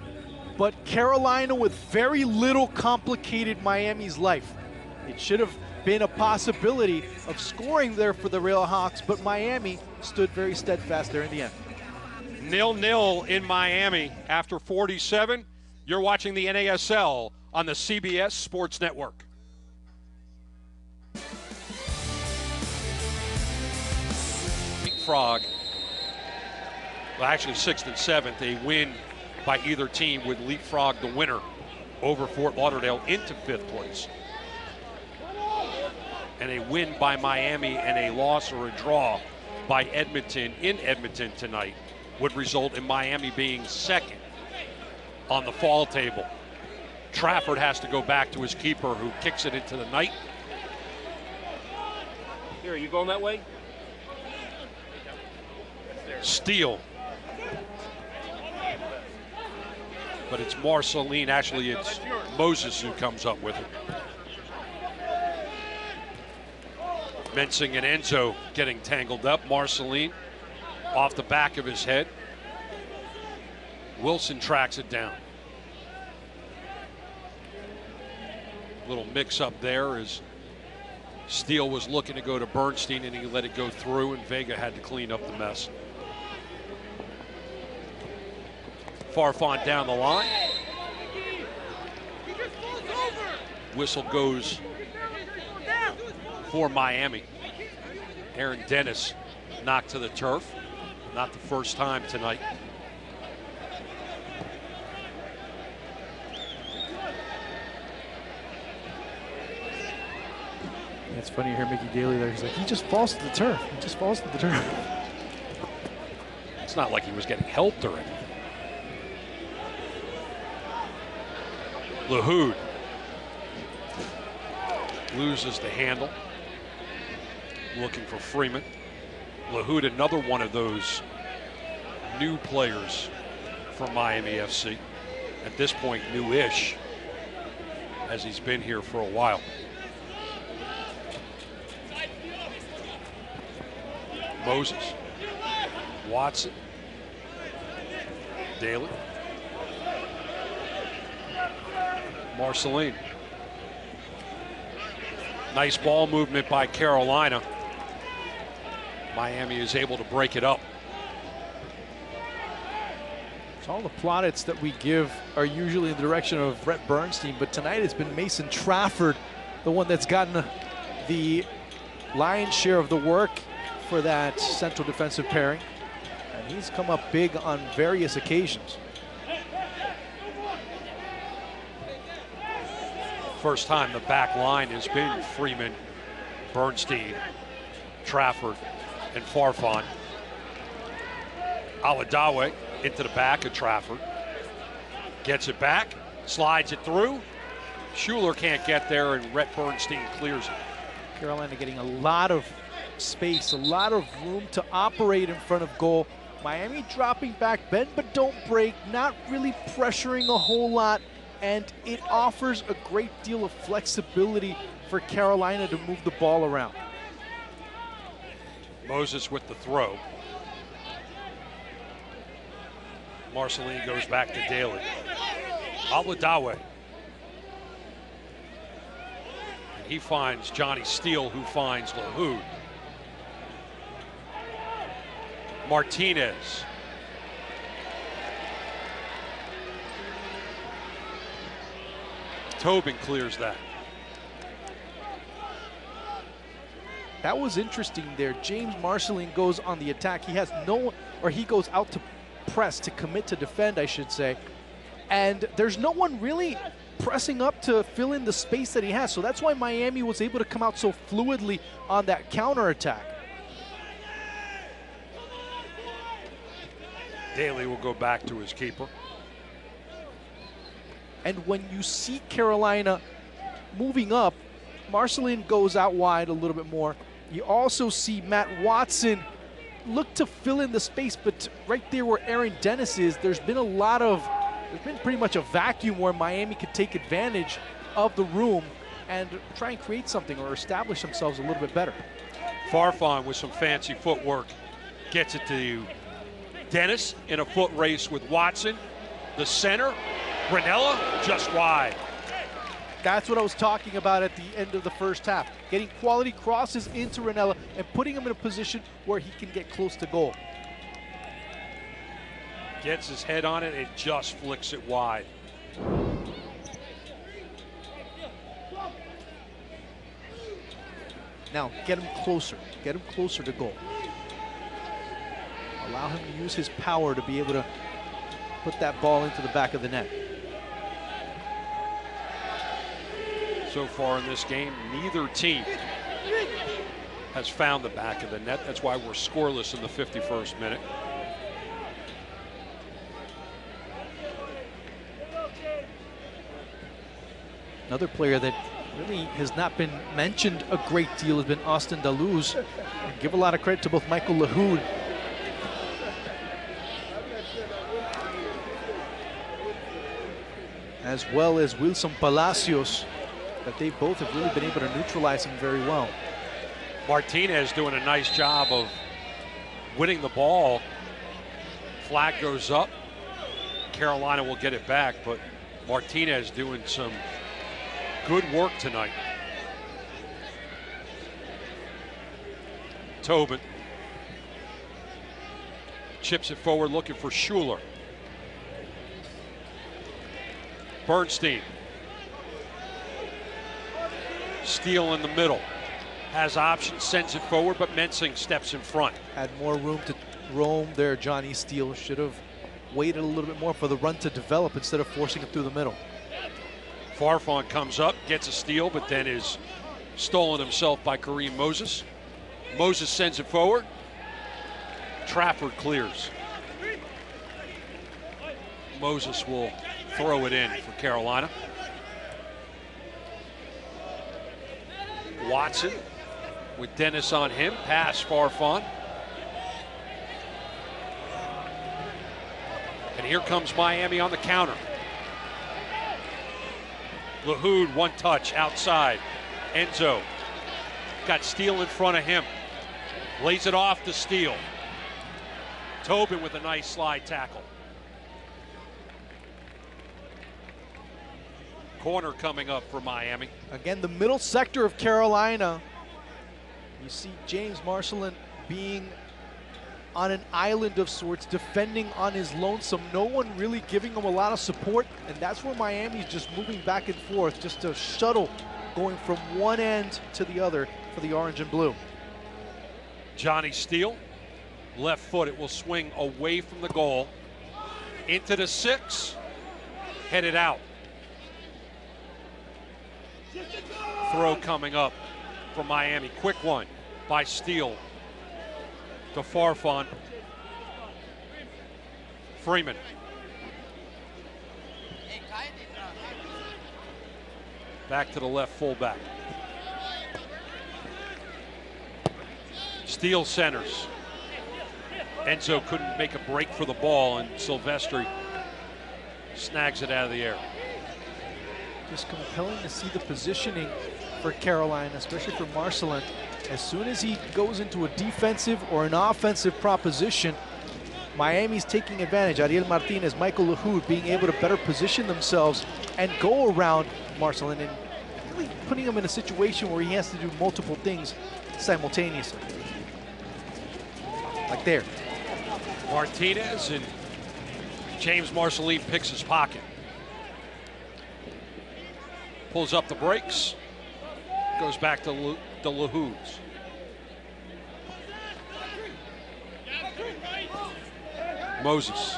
but Carolina with very little complicated Miami's life. It should have been a possibility of scoring there for the Rail Hawks, but Miami stood very steadfast there in the end. 0-0 in Miami after 47. You're watching the NASL on the CBS Sports Network. Frog. Well, actually 6th and 7th. A win by either team would leapfrog the winner over Fort Lauderdale into 5th place. And a win by Miami and a loss or a draw by Edmonton in Edmonton tonight would result in Miami being 2nd on the fall table. Trafford has to go back to his keeper, who kicks it into the night. Here, are you going that way? Steal. But it's Marceline. Actually, it's Moses who comes up with it. Mensing and Enzo getting tangled up. Marceline off the back of his head. Wilson tracks it down. Little mix up there as Steele was looking to go to Bernstein and he let it go through, and Vega had to clean up the mess. Farfan down the line. Whistle goes for Miami. Aaron Dennis knocked to the turf. Not the first time tonight. It's funny to hear Mickey Daly there. He's like, he just falls to the turf. He just falls to the turf. It's not like he was getting helped or anything. Lahoud loses the handle. Looking for Freeman. Lahoud, another one of those new players for Miami FC. At this point, new-ish, as he's been here for a while. Moses, Watson, Daly, Marceline. Nice ball movement by Carolina. Miami is able to break it up. So all the plaudits that we give are usually in the direction of Brett Bernstein, but tonight it's been Mason Trafford, the one that's gotten the lion's share of the work for that central defensive pairing. And he's come up big on various occasions. First time the back line has been Freeman, Bernstein, Trafford, and Farfan. Aladawe into the back of Trafford. Gets it back, slides it through. Schuler can't get there, and Rhett Bernstein clears it. Carolina getting a lot of space, a lot of room to operate in front of goal. Miami dropping back, bend but don't break, not really pressuring a whole lot, and it offers a great deal of flexibility for Carolina to move the ball around. Moses with the throw. Marceline goes back to Daly. Aladawe. And he finds Johnny Steele, who finds LaHood. Martinez. Tobin clears that. That was interesting there. James Marceline goes on the attack. He has no, or he goes out to press, to commit to defend, I should say. And there's no one really pressing up to fill in the space that he has. So that's why Miami was able to come out so fluidly on that counterattack. Daly will go back to his keeper. And when you see Carolina moving up, Marceline goes out wide a little bit more. You also see Matt Watson look to fill in the space, but right there where Aaron Dennis is, there's been pretty much a vacuum where Miami could take advantage of the room and try and create something or establish themselves a little bit better. Farfan with some fancy footwork gets it to Dennis in a foot race with Watson. The center, Ranella just wide. That's what I was talking about at the end of the first half. Getting quality crosses into Ranella and putting him in a position where he can get close to goal. Gets his head on it and just flicks it wide. Now get him closer to goal. Allow him to use his power to be able to put that ball into the back of the net. So far in this game, neither team has found the back of the net. That's why we're scoreless in the 51st minute. Another player that really has not been mentioned a great deal has been Austin Daluz. And give a lot of credit to both Michael LaHood as well as Wilson Palacios, that they both have really been able to neutralize him very well. Martinez doing a nice job of winning the ball. Flag goes up. Carolina will get it back, but Martinez doing some good work tonight. Tobin chips it forward looking for Schuler. Bernstein. Steele in the middle. Has options, sends it forward, but Mensing steps in front. Had more room to roam there. Johnny Steele should have waited a little bit more for the run to develop instead of forcing it through the middle. Farfan comes up, gets a steal, but then is stolen himself by Kareem Moses. Moses sends it forward. Trafford clears. Moses will throw it in for Carolina. Watson with Dennis on him. Pass Farfan. And here comes Miami on the counter. LaHood, one touch outside. Enzo got Steele in front of him. Lays it off to Steele. Tobin with a nice slide tackle. Corner coming up for Miami. Again, the middle sector of Carolina. You see James Marcelin being on an island of sorts, defending on his lonesome. No one really giving him a lot of support, and that's where Miami's just moving back and forth, just a shuttle going from one end to the other for the orange and blue. Johnny Steele, left foot, it will swing away from the goal, into the 6, headed out. Throw coming up from Miami. Quick one by Steele to Farfan. Freeman. Back to the left fullback. Steele centers. Enzo couldn't make a break for the ball, and Silvestri snags it out of the air. Just compelling to see the positioning for Carolina, especially for Marcelin. As soon as he goes into a defensive or an offensive proposition, Miami's taking advantage. Ariel Martinez, Michael LaHood being able to better position themselves and go around Marcelin and really putting him in a situation where he has to do multiple things simultaneously. Like there. Martinez, and James Marcelin picks his pocket. Pulls up the brakes. Goes back to the LaHoods. Moses.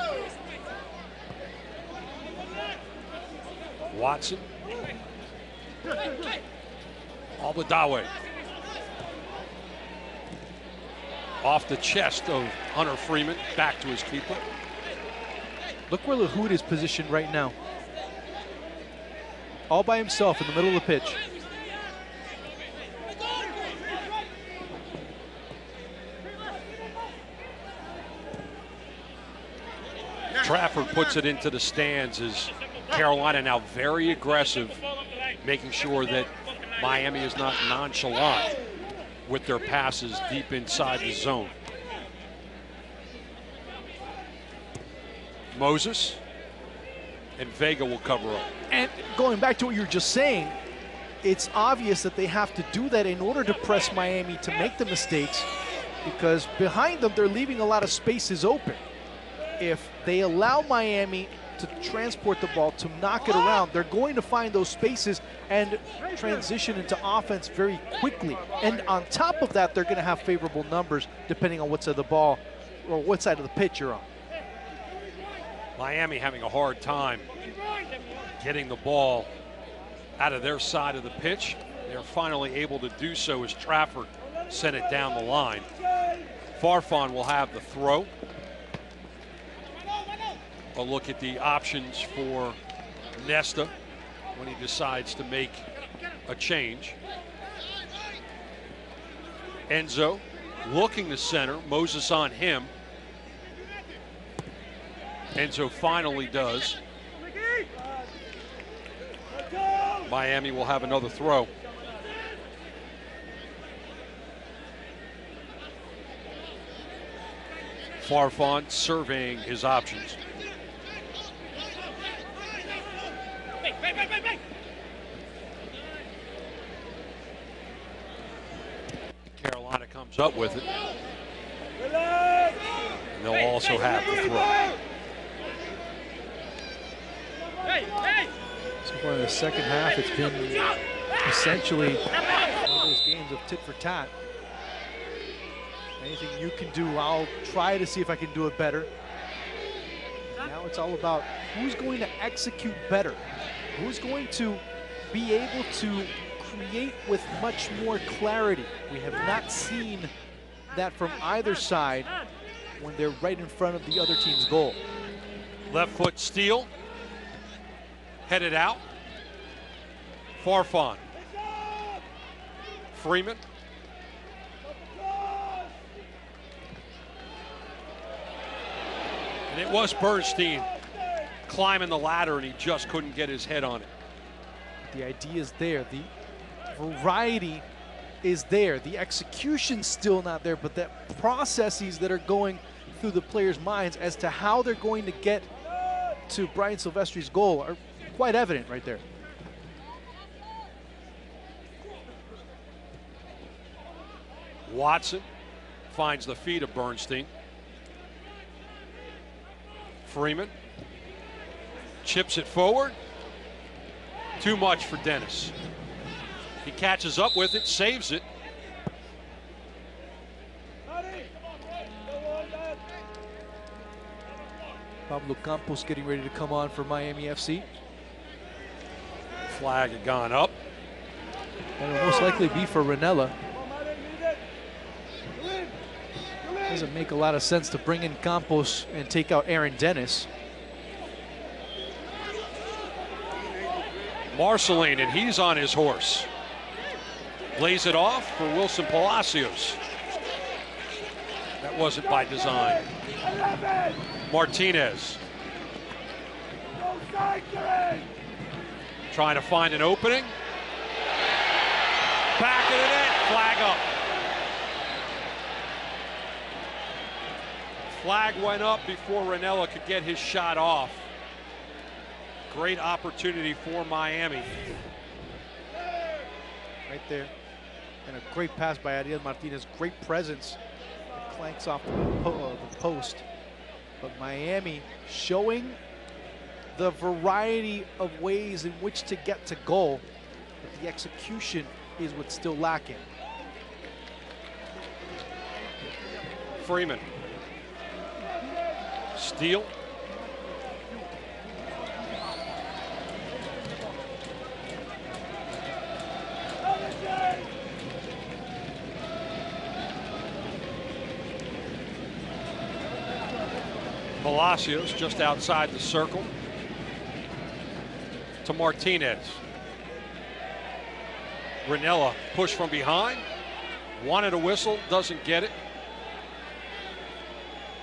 Watson. Albadawe. Off the chest of Hunter Freeman, back to his keeper. Look where LaHood is positioned right now. All by himself in the middle of the pitch. Trafford puts it into the stands as Carolina now very aggressive, making sure that Miami is not nonchalant with their passes deep inside the zone. Moses and Vega will cover up. And going back to what you were just saying, it's obvious that they have to do that in order to press Miami to make the mistakes, because behind them they're leaving a lot of spaces open. If they allow Miami to transport the ball, to knock it around, they're going to find those spaces and transition into offense very quickly. And on top of that, they're going to have favorable numbers depending on what side of the ball or what side of the pitch you're on. Miami having a hard time getting the ball out of their side of the pitch. They're finally able to do so as Trafford sent it down the line. Farfan will have the throw. A look at the options for Nesta when he decides to make a change. Enzo looking to center, Moses on him. Enzo finally does. Miami will have another throw. Farfan surveying his options. Carolina comes up with it. And they'll also have the throw. So far in the second half, it's been essentially one of those games of tit for tat. Anything you can do, I'll try to see if I can do it better. Now it's all about who's going to execute better, who's going to be able to create with much more clarity. We have not seen that from either side when they're right in front of the other team's goal. Left foot steal. Headed out. Farfan. Freeman. And it was Bernstein climbing the ladder, and he just couldn't get his head on it. The idea is there. The variety is there. The execution's still not there, but the processes that are going through the players' minds as to how they're going to get to Brian Silvestri's goal are quite evident right there. Watson finds the feet of Bernstein. Freeman chips it forward. Too much for Dennis. He catches up with it, saves it. Pablo Campos getting ready to come on for Miami FC. Flag had gone up. And it'll most likely be for Ranella. Doesn't make a lot of sense to bring in Campos and take out Aaron Dennis. Marceline, and he's on his horse. Lays it off for Wilson Palacios. That wasn't by design. Martinez. Trying to find an opening. Back of the net, flag up. Flag went up before Ranella could get his shot off. Great opportunity for Miami. Right there. And a great pass by Ariel Martinez. Great presence. It clanks off the post. But Miami showing the variety of ways in which to get to goal. But the execution is what's still lacking. Freeman. Steele. Palacios just outside the circle to Martinez. Ranella push from behind. Wanted a whistle, doesn't get it.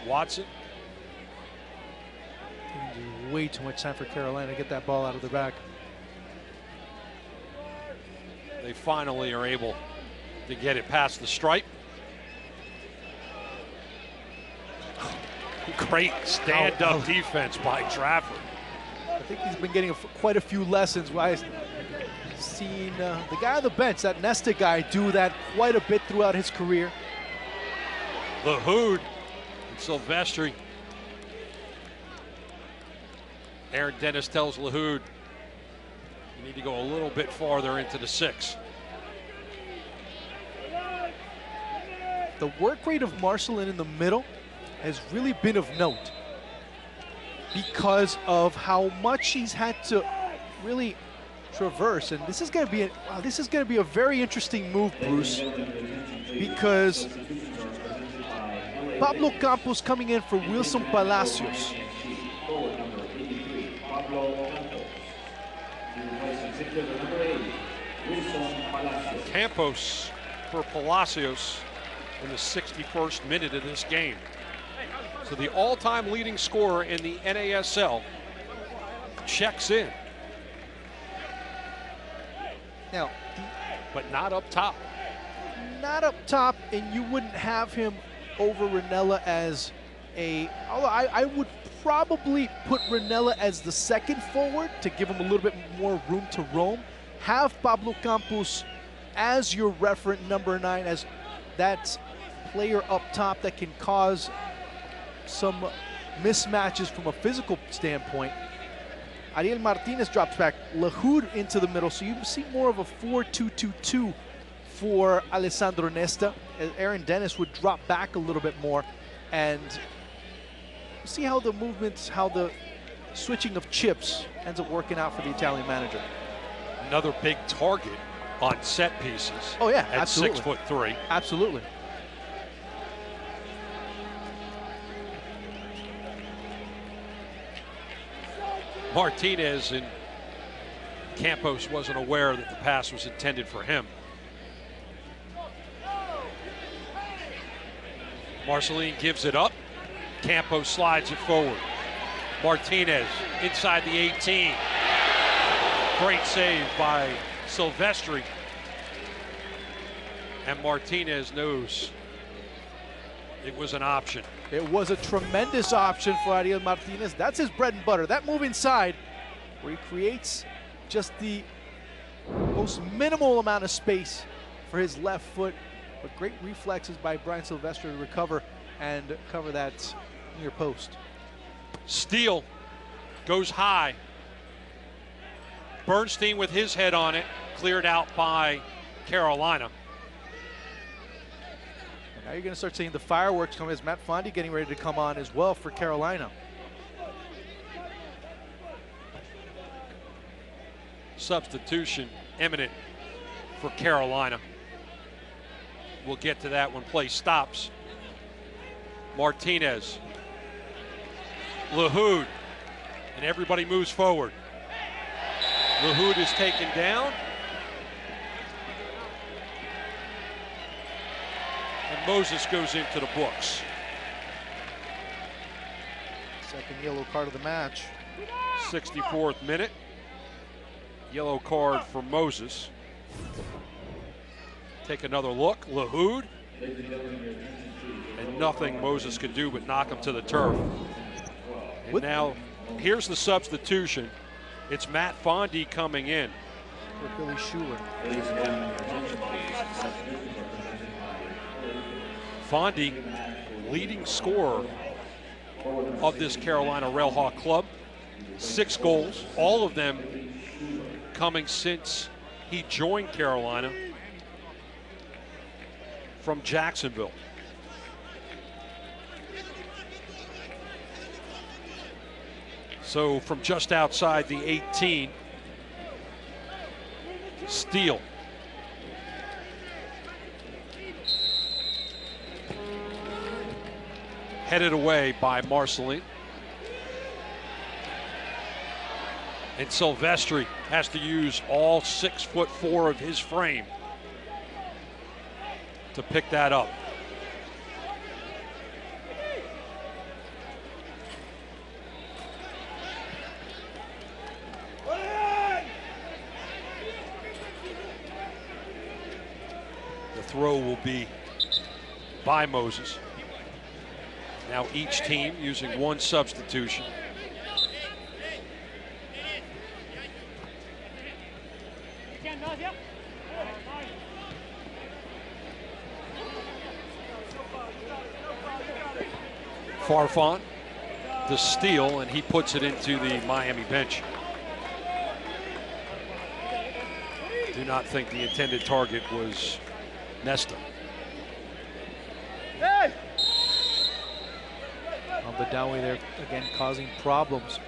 Watson. Way too much time for Carolina to get that ball out of their back. They finally are able to get it past the stripe. Great stand-up defense by Trafford. I think he's been getting quite a few lessons. I've seen the guy on the bench, that Nesta guy, do that quite a bit throughout his career. Lahoud and Silvestri. Aaron Dennis tells Lahoud, you need to go a little bit farther into the 6. The work rate of Marcelin in the middle has really been of note because of how much he's had to really traverse. And this is going to be a very interesting move, Bruce, because Pablo Campos coming in for Wilson Palacios. Campos for Palacios in the 61st minute of this game. So the all-time leading scorer in the NASL checks in. Now, but not up top. Not up top, and you wouldn't have him over Ranella as a, although I would probably put Ranella as the second forward to give him a little bit more room to roam. Have Pablo Campos as your referent number 9, as that player up top that can cause some mismatches from a physical standpoint. Ariel Martinez drops back, Lahoud into the middle, so you see more of a 4-2-2-2 for Alessandro Nesta, as Aaron Dennis would drop back a little bit more, and see how the movements, how the switching of chips ends up working out for the Italian manager. Another big target on set pieces. Oh yeah, at absolutely. 6'3". Absolutely. Martinez, and Campos wasn't aware that the pass was intended for him. Marceline gives it up. Campos slides it forward. Martinez inside the 18. Great save by Silvestri. And Martinez knows it was an option. It was a tremendous option for Ariel Martinez. That's his bread and butter. That move inside where he creates just the most minimal amount of space for his left foot but great reflexes by Brian Silvestre to recover and cover that near post. Steele goes high. Bernstein with his head on it, cleared out by Carolina. And now you're going to start seeing the fireworks come as Matt Fondy getting ready to come on as well for Carolina. Substitution imminent for Carolina. We'll get to that when play stops. Martinez, LaHood, and everybody moves forward. LaHood is taken down. And Moses goes into the books. Second yellow card of the match. 64th minute. Yellow card for Moses. Take another look. LaHood. And nothing Moses could do but knock him to the turf. And now, here's the substitution. It's Matt Fondy coming in. For Billy Schuler. Fondy, leading scorer of this Carolina Railhawk club. 6 goals, all of them coming since he joined Carolina from Jacksonville. So from just outside the 18, Steele. Headed away by Marceline. And Silvestre has to use all 6'4" of his frame to pick that up. The throw will be by Moses. Now each team using one substitution. Farfan, the steal, and he puts it into the Miami bench. Do not think the intended target was Nesta. Badawi there again causing problems.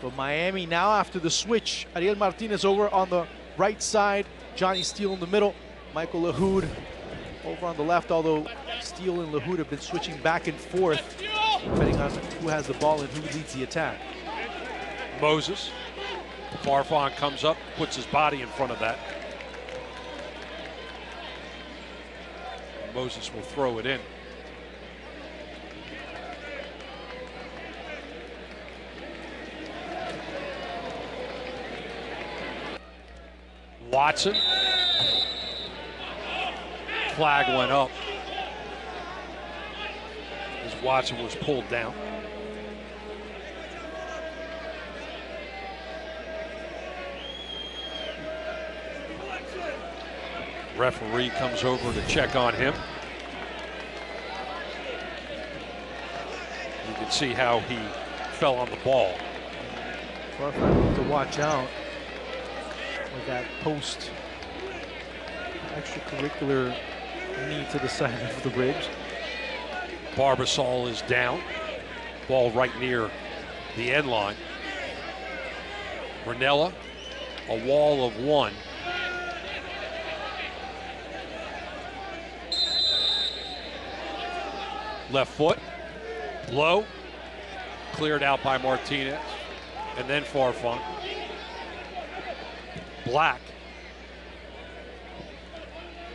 But Miami now after the switch, Ariel Martinez over on the right side, Johnny Steele in the middle, Michael LaHood over on the left, although Steele and LaHood have been switching back and forth depending on who has the ball and who leads the attack. Moses, Farfan comes up, puts his body in front of that. Moses will throw it in. Watson. Flag went up as Watson was pulled down. Referee comes over to check on him. You can see how he fell on the ball. Farfan to watch out with that post extracurricular knee to the side of the ribs. Barbasol is down. Ball right near the end line. Ranella, a wall of one. Left foot, low, cleared out by Martinez, and then Farfan. Black.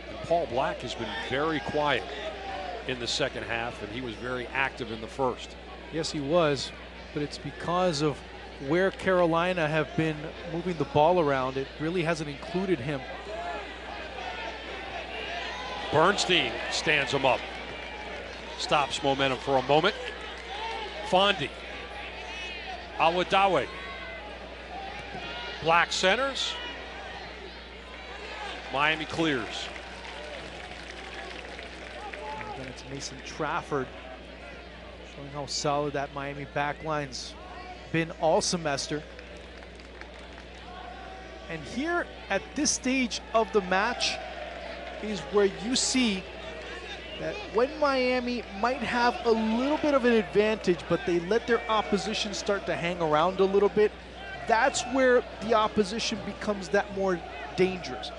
And Paul Black has been very quiet in the second half, and he was very active in the first. Yes, he was, but it's because of where Carolina have been moving the ball around. It really hasn't included him. Bernstein stands him up. Stops momentum for a moment. Fondy. Awadawe. Black centers. Miami clears. Then it's Mason Trafford, showing how solid that Miami backline's been all semester. And here at this stage of the match is where you see that when Miami might have a little bit of an advantage, but they let their opposition start to hang around a little bit, that's where the opposition becomes that more dangerous.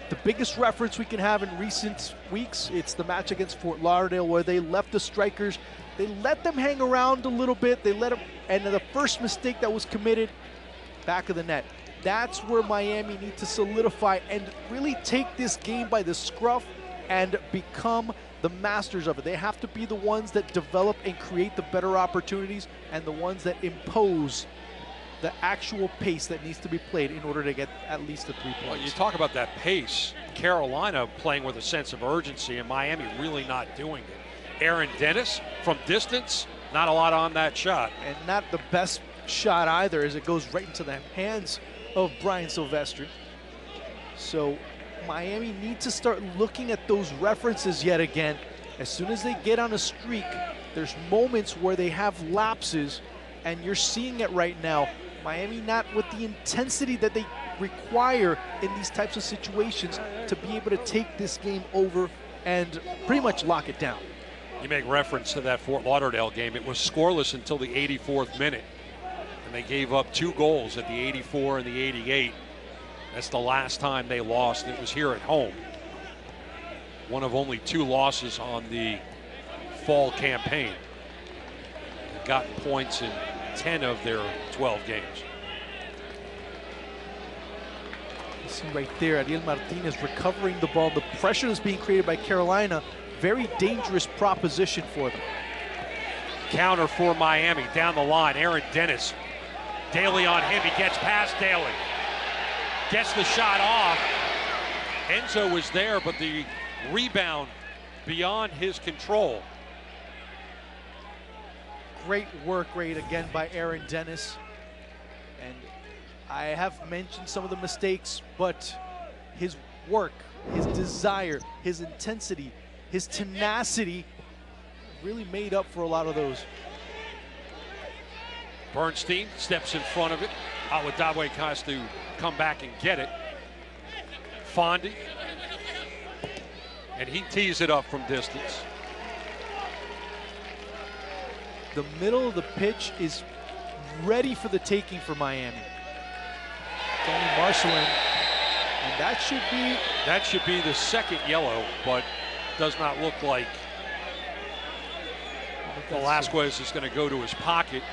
The biggest reference we can have in recent weeks, it's the match against Fort Lauderdale, where they left the strikers, they let them hang around a little bit, they let them, and the first mistake that was committed, back of the net. That's where Miami need to solidify and really take this game by the scruff and become the masters of it. They have to be the ones that develop and create the better opportunities and the ones that impose the actual pace that needs to be played in order to get at least the 3 points. Well, you talk about that pace. Carolina playing with a sense of urgency and Miami really not doing it. Aaron Dennis from distance, not a lot on that shot. And not the best shot either, as it goes right into the hands of Brian Silvestri. So Miami needs to start looking at those references yet again. As soon as they get on a streak, there's moments where they have lapses, and you're seeing it right now. Miami not with the intensity that they require in these types of situations to be able to take this game over and pretty much lock it down. You make reference to that Fort Lauderdale game. It was scoreless until the 84th minute. And they gave up 2 goals at the 84 and the 88. That's the last time they lost. It was here at home. One of only 2 losses on the fall campaign. They've gotten points in 10 of their 12 games. You see right there, Ariel Martinez recovering the ball. The pressure that's being created by Carolina, very dangerous proposition for them. Counter for Miami down the line. Aaron Dennis. Daly on him. He gets past Daly. Gets the shot off. Enzo was there, but the rebound beyond his control. Great work rate again by Aaron Dennis. And I have mentioned some of the mistakes, but his work, his desire, his intensity, his tenacity really made up for a lot of those. Bernstein steps in front of it. Awadabwe has to come back and get it. Fondy. And he tees it up from distance. The middle of the pitch is ready for the taking for Miami. Tony Marcelin, and that should be the second yellow, but does not look like Velasquez is going to go to his pocket,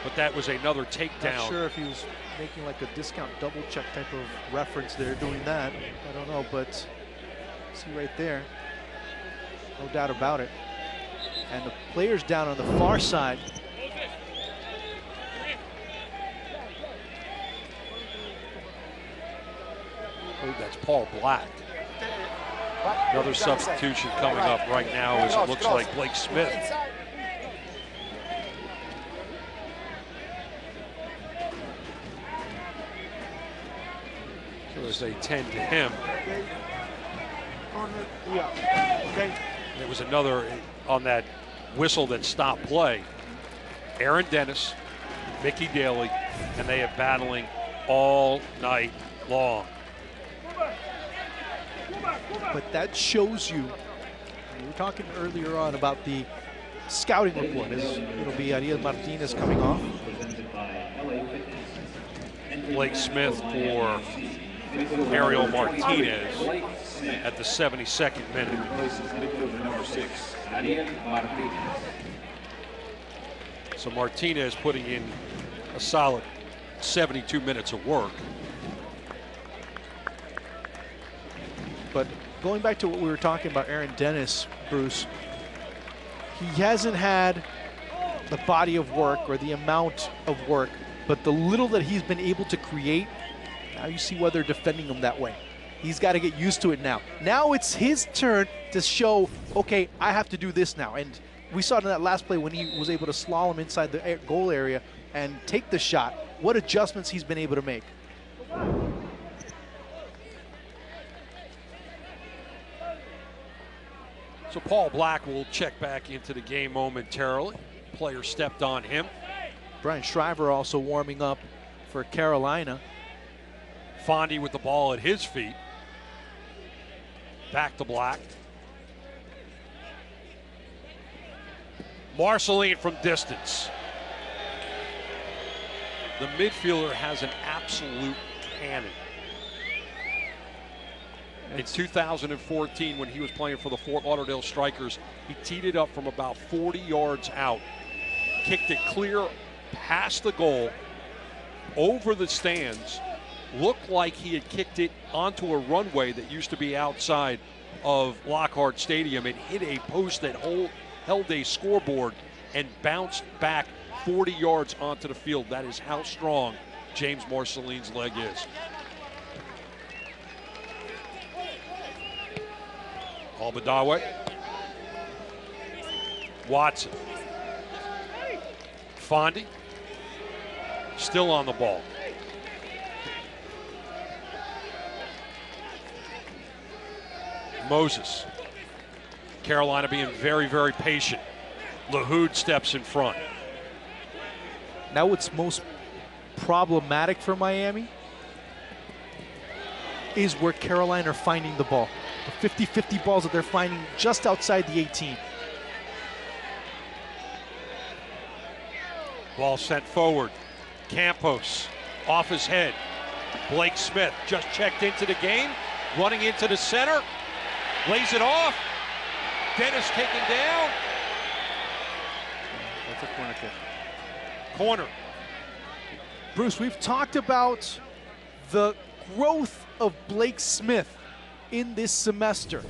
but that was another takedown. Not sure if he was making like a discount double check type of reference there doing that. I don't know, but see right there, no doubt about it. And the players down on the far side. I believe that's Paul Black. Another substitution coming up right now as it looks like Blake Smith. So as they tend to him. There was another on that whistle that stopped play. Aaron Dennis, Mickey Daly, and they are battling all night long. But that shows you, we were talking earlier on about the scouting report. It'll be Ariel Martinez coming off. Blake Smith for Ariel Martinez at the 72nd minute. So Martinez putting in a solid 72 minutes of work. But going back to what we were talking about, Aaron Dennis, Bruce, he hasn't had the body of work or the amount of work, but the little that he's been able to create, now you see why they're defending him that way. He's got to get used to it now. Now it's his turn to show, okay, I have to do this now. And we saw it in that last play when he was able to slalom inside the goal area and take the shot. What adjustments he's been able to make. So Paul Black will check back into the game momentarily. Player stepped on him. Brian Shriver also warming up for Carolina. Fondy with the ball at his feet. Back to Black. Marceline from distance. The midfielder has an absolute cannon. In 2014, when he was playing for the Fort Lauderdale Strikers, he teed it up from about 40 yards out, kicked it clear past the goal, over the stands, looked like he had kicked it onto a runway that used to be outside of Lockhart Stadium and hit a post that held a scoreboard and bounced back 40 yards onto the field. That is how strong James Marceline's leg is. Albadawe. Watson. Fondy. Still on the ball. Moses. Carolina being very, very patient. LaHood steps in front. Now what's most problematic for Miami is where Carolina are finding the ball. The 50-50 balls that they're finding just outside the 18. Ball sent forward. Campos off his head. Blake Smith just checked into the game, running into the center, lays it off. Dennis taken down. That's a corner kick. Corner. Bruce, we've talked about the growth of Blake Smith in this semester.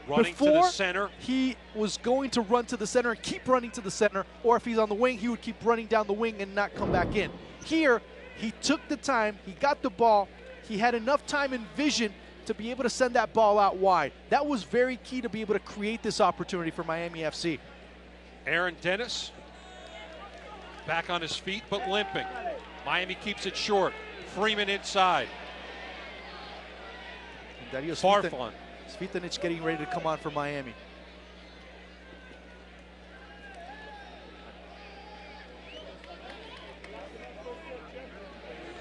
Running to the center. He was going to run to the center and keep running to the center, or if he's on the wing, he would keep running down the wing and not come back in. Here, he took the time, he got the ball, he had enough time and vision to be able to send that ball out wide. That was very key to be able to create this opportunity for Miami FC. Aaron Dennis back on his feet but limping. Miami keeps it short. Freeman inside. Farfan. Svitanic getting ready to come on for Miami.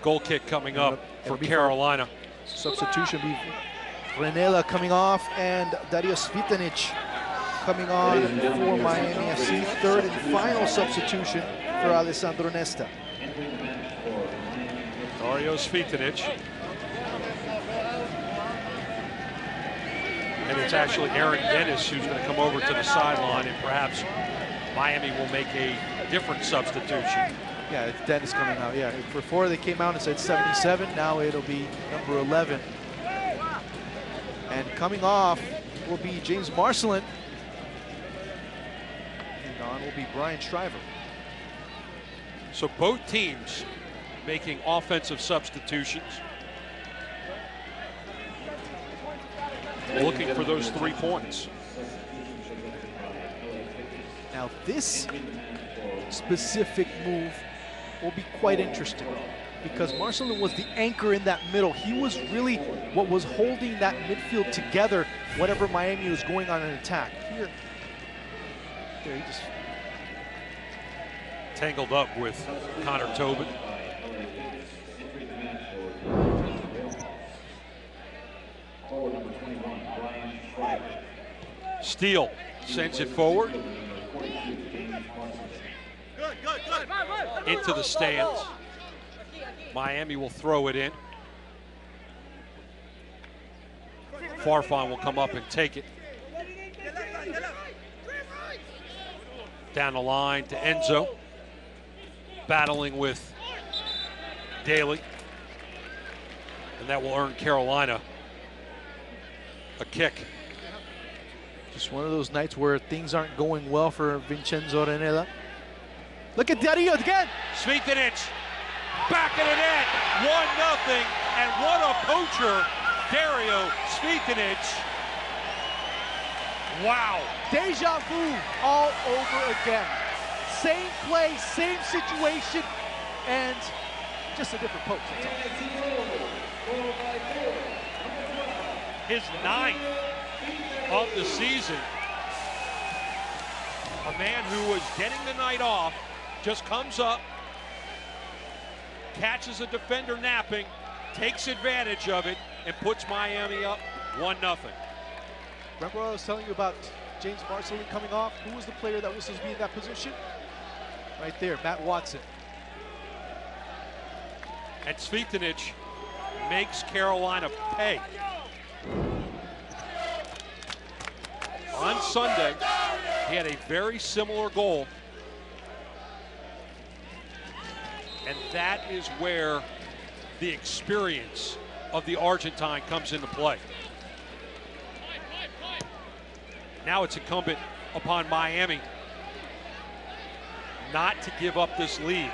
Goal kick coming up for Carolina. Substitution be Renela coming off and Dario Svitanic coming on for Miami FC. Third and final substitution for Alessandro Nesta. Dario Svitanic. And it's actually Aaron Dennis who's going to come over to the sideline, and perhaps Miami will make a different substitution. Yeah, it's Dennis coming out. Yeah, before they came out and said 77, now it'll be number 11. And coming off will be James Marcelin. And on will be Brian Shriver. So both teams making offensive substitutions. Looking for those 3 points. Now this specific move will be quite interesting because Marcelin was the anchor in that middle. He was really what was holding that midfield together whatever Miami was going on an attack. Here, there he just tangled up with Connor Tobin. Steele sends it forward. Into the stands. Miami will throw it in. Farfan will come up and take it. Down the line to Enzo. Battling with Daly. And that will earn Carolina a kick. Just one of those nights where things aren't going well for Vincenzo Renela. Look at Dario again. Svitanic back in the net. 1-0. And what a poacher, Dario Svitanic. Wow. Deja vu all over again. Same play, same situation, and just a different poach. His 9th of the season. A man who was getting the night off just comes up, catches a defender napping, takes advantage of it, and puts Miami up 1-0. Remember what I was telling you about James Marcelline coming off? Who was the player that was supposed to be in that position? Right there, Matt Watson. And Cvitanic makes Carolina pay. On Sunday, he had a very similar goal. And that is where the experience of the Argentine comes into play. Now it's incumbent upon Miami not to give up this lead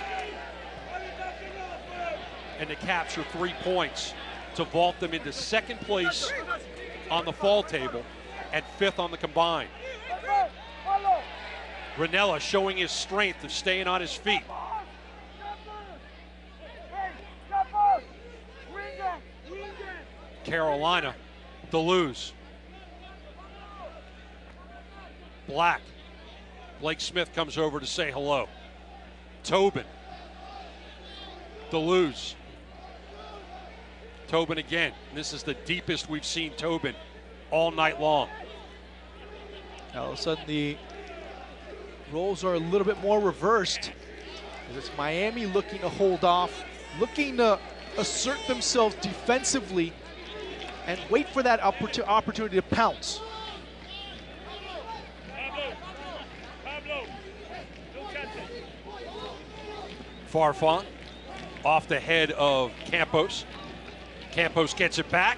and to capture 3 points to vault them into second place on the fall table and 5th on the combined. Ranella showing his strength of staying on his feet. Carolina to lose. Blake Smith comes over to say hello. Tobin to lose. Tobin again. This is the deepest we've seen Tobin all night long. All of a sudden the roles are a little bit more reversed. It's Miami looking to hold off, looking to assert themselves defensively and wait for that opportunity to pounce. Farfan off the head of Campos. Campos gets it back,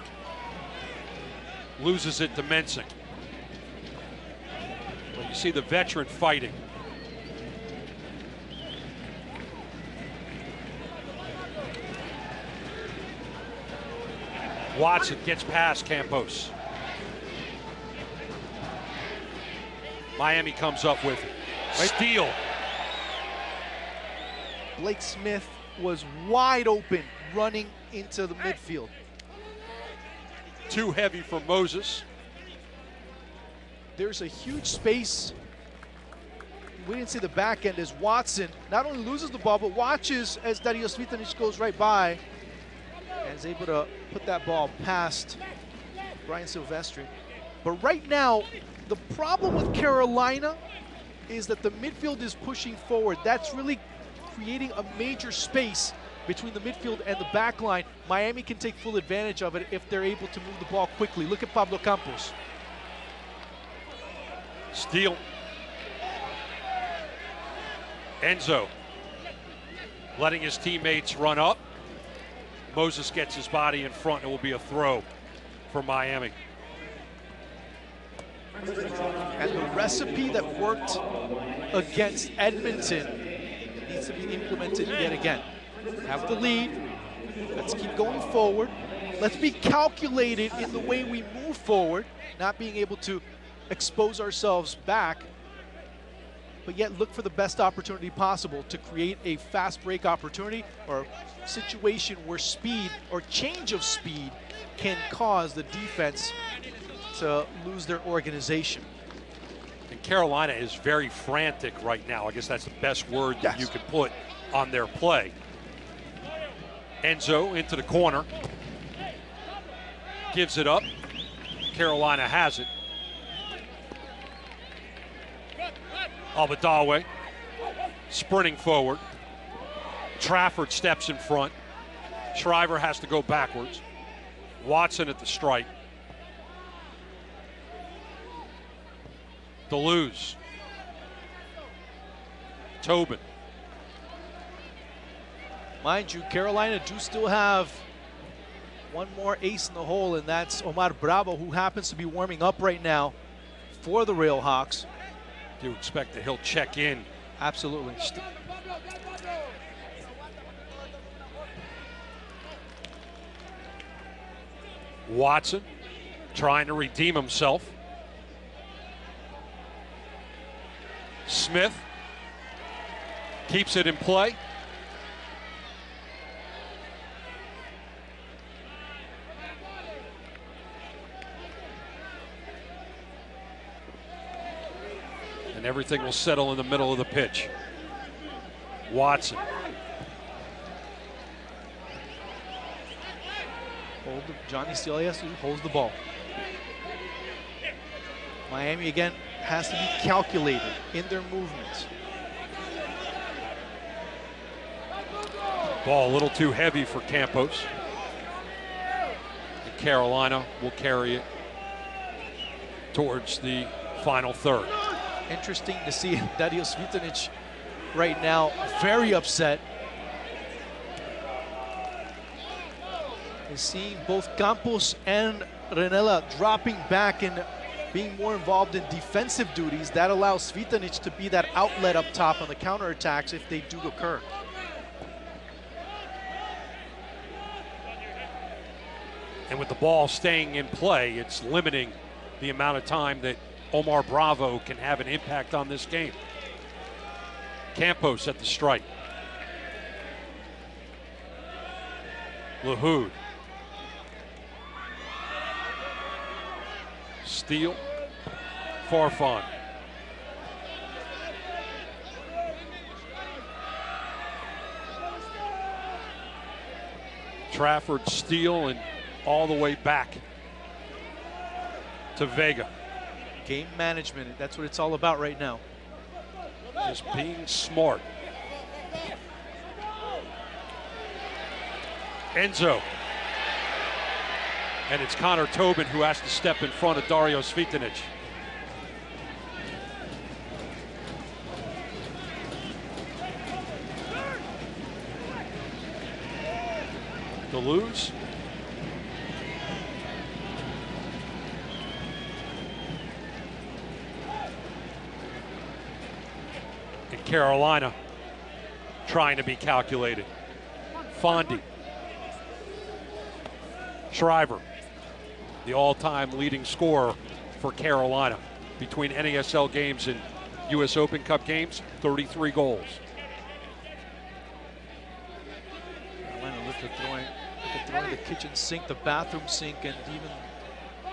loses it to Mensing. Well, you see the veteran fighting. Watson gets past Campos. Miami comes up with it. Steal. Blake Smith was wide open running into the midfield. Too heavy for Moses. There's a huge space. We didn't see the back end as Watson not only loses the ball, but watches as Dario Cvitanic goes right by and is able to put that ball past Brian Silvestri. But right now, the problem with Carolina is that the midfield is pushing forward. That's really creating a major space between the midfield and the back line. Miami can take full advantage of it if they're able to move the ball quickly. Look at Pablo Campos. Steal. Enzo letting his teammates run up. Moses gets his body in front. It will be a throw for Miami. And the recipe that worked against Edmonton needs to be implemented yet again. Have the lead. Let's keep going forward. Let's be calculated in the way we move forward, not being able to expose ourselves back, but yet look for the best opportunity possible to create a fast break opportunity or a situation where speed or change of speed can cause the defense to lose their organization. And Carolina is very frantic right now. I guess that's the best word that you can put on their play. Enzo into the corner. Gives it up. Carolina has it. Albadawe sprinting forward. Trafford steps in front. Shriver has to go backwards. Watson at the strike. Deleuze. Tobin. Mind you, Carolina do still have one more ace in the hole, and that's Omar Bravo, who happens to be warming up right now for the Railhawks. Do expect that he'll check in. Absolutely. Watson trying to redeem himself. Smith keeps it in play. And everything will settle in the middle of the pitch. Watson. Johnny Steele holds the ball. Miami again has to be calculated in their movements. Ball a little too heavy for Campos. And Carolina will carry it towards the final third. Interesting to see Dario Svitanic right now very upset. Is seeing both Campos and Renella dropping back and being more involved in defensive duties. That allows Svitanic to be that outlet up top on the counterattacks if they do occur. And with the ball staying in play, it's limiting the amount of time that Omar Bravo can have an impact on this game. Campos at the strike. Lahoud. Steele. Farfan. Trafford, Steele, and all the way back to Vega. Game management, that's what it's all about right now. Just being smart. Enzo. And it's Connor Tobin who has to step in front of Dario Svitanic. Deleuze. And Carolina trying to be calculated. Fondi. Shriver, the all-time leading scorer for Carolina between NASL games and U.S. Open Cup games, 33 goals. Carolina look at throwing the kitchen sink, the bathroom sink, and even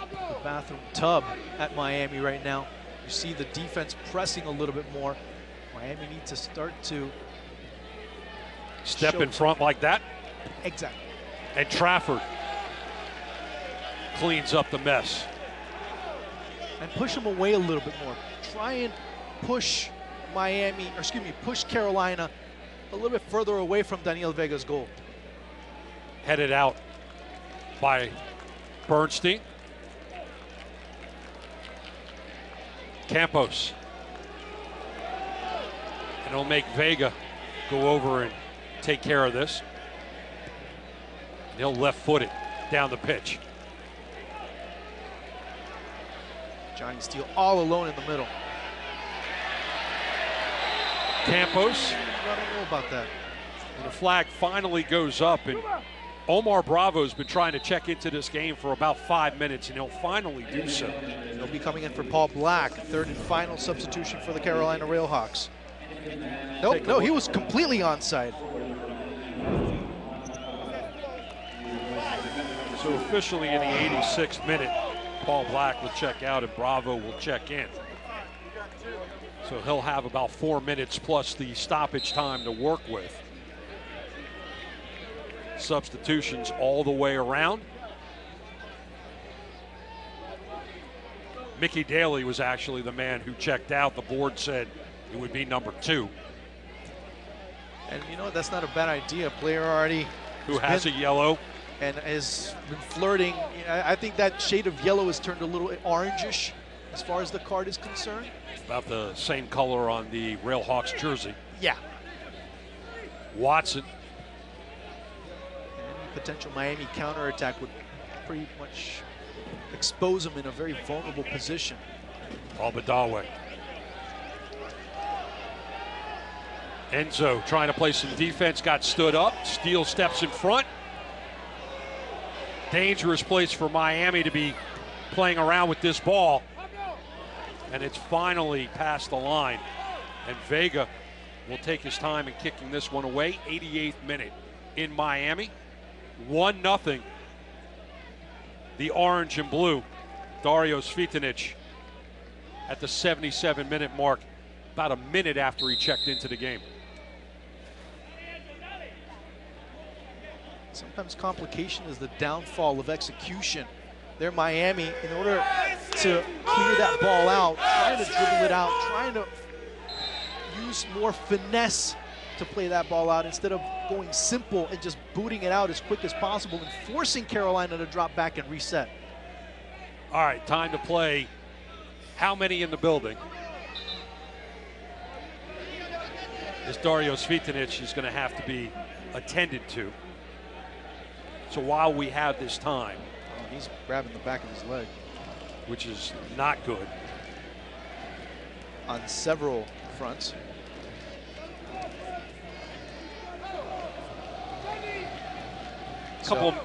the bathroom tub at Miami right now. You see the defense pressing a little bit more. Miami needs to start to step in front like that. Exactly. And Trafford cleans up the mess. And push them away a little bit more. Try and push push Carolina a little bit further away from Daniel Vega's goal. Headed out by Bernstein. Campos. And it'll make Vega go over and take care of this. He'll left-foot it down the pitch. Johnny Steele all alone in the middle. Campos. I don't know about that. And the flag finally goes up, and Omar Bravo's been trying to check into this game for about 5 minutes, and he'll finally do so. He'll be coming in for Paul Black, third and final substitution for the Carolina Railhawks. Nope, no, he was completely onside. So officially in the 86th minute, Paul Black will check out and Bravo will check in. So he'll have about 4 minutes plus the stoppage time to work with. Substitutions all the way around. Mickey Daly was actually the man who checked out. The board said it would be number 2. And you know, that's not a bad idea. A player already who has a yellow and has been flirting. I think that shade of yellow has turned a little orangish as far as the card is concerned. About the same color on the Railhawks jersey. Yeah. Watson. And any potential Miami counterattack would pretty much expose him in a very vulnerable position. Albadawe. Enzo trying to play some defense, got stood up. Steele steps in front. Dangerous place for Miami to be playing around with this ball. And it's finally past the line. And Vega will take his time in kicking this one away. 88th minute in Miami. 1-0. The orange and blue. Dario Svitanic at the 77-minute mark, about a minute after he checked into the game. Sometimes complication is the downfall of execution. There, Miami, in order to clear that ball out, trying to dribble it out, trying to use more finesse to play that ball out instead of going simple and just booting it out as quick as possible and forcing Carolina to drop back and reset. All right, time to play. How many in the building? This Dario Svitanic is going to have to be attended to. So while we have this time, he's grabbing the back of his leg, which is not good on several fronts.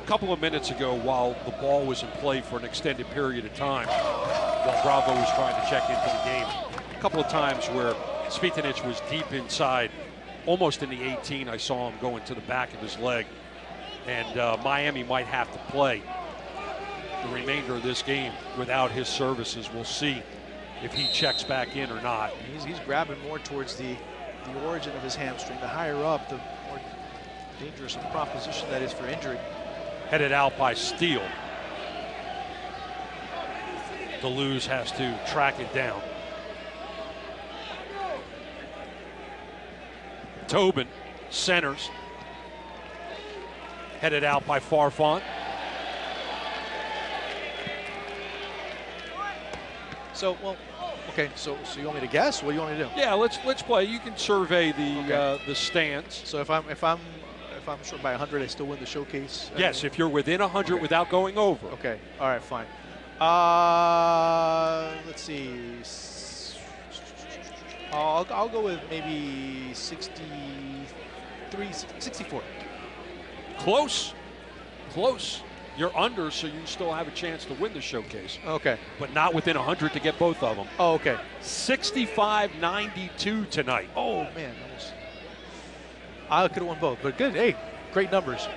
Couple of minutes ago, while the ball was in play for an extended period of time, while Bravo was trying to check into the game, a couple of times where Svitanic was deep inside, almost in the 18, I saw him going to the back of his leg. And Miami might have to play the remainder of this game without his services. We'll see if he checks back in or not. He's grabbing more towards the origin of his hamstring. The higher up, the more dangerous a proposition that is for injury. Headed out by Steele. Deleuze has to track it down. Tobin centers. Headed out by Farfan. So, well, okay. So you want me to guess? What do you want me to do? Yeah, let's play. You can survey the stands. So if I'm short by 100, I still win the showcase. Yes, if you're within 100 without going over. Okay. All right. Fine. Let's see. I'll go with maybe 63, 64. Close. You're under, so you still have a chance to win the showcase. Okay. But not within 100 to get both of them. Oh, okay. 65-92 tonight. Oh, man. I could have won both, but good. Hey, great numbers.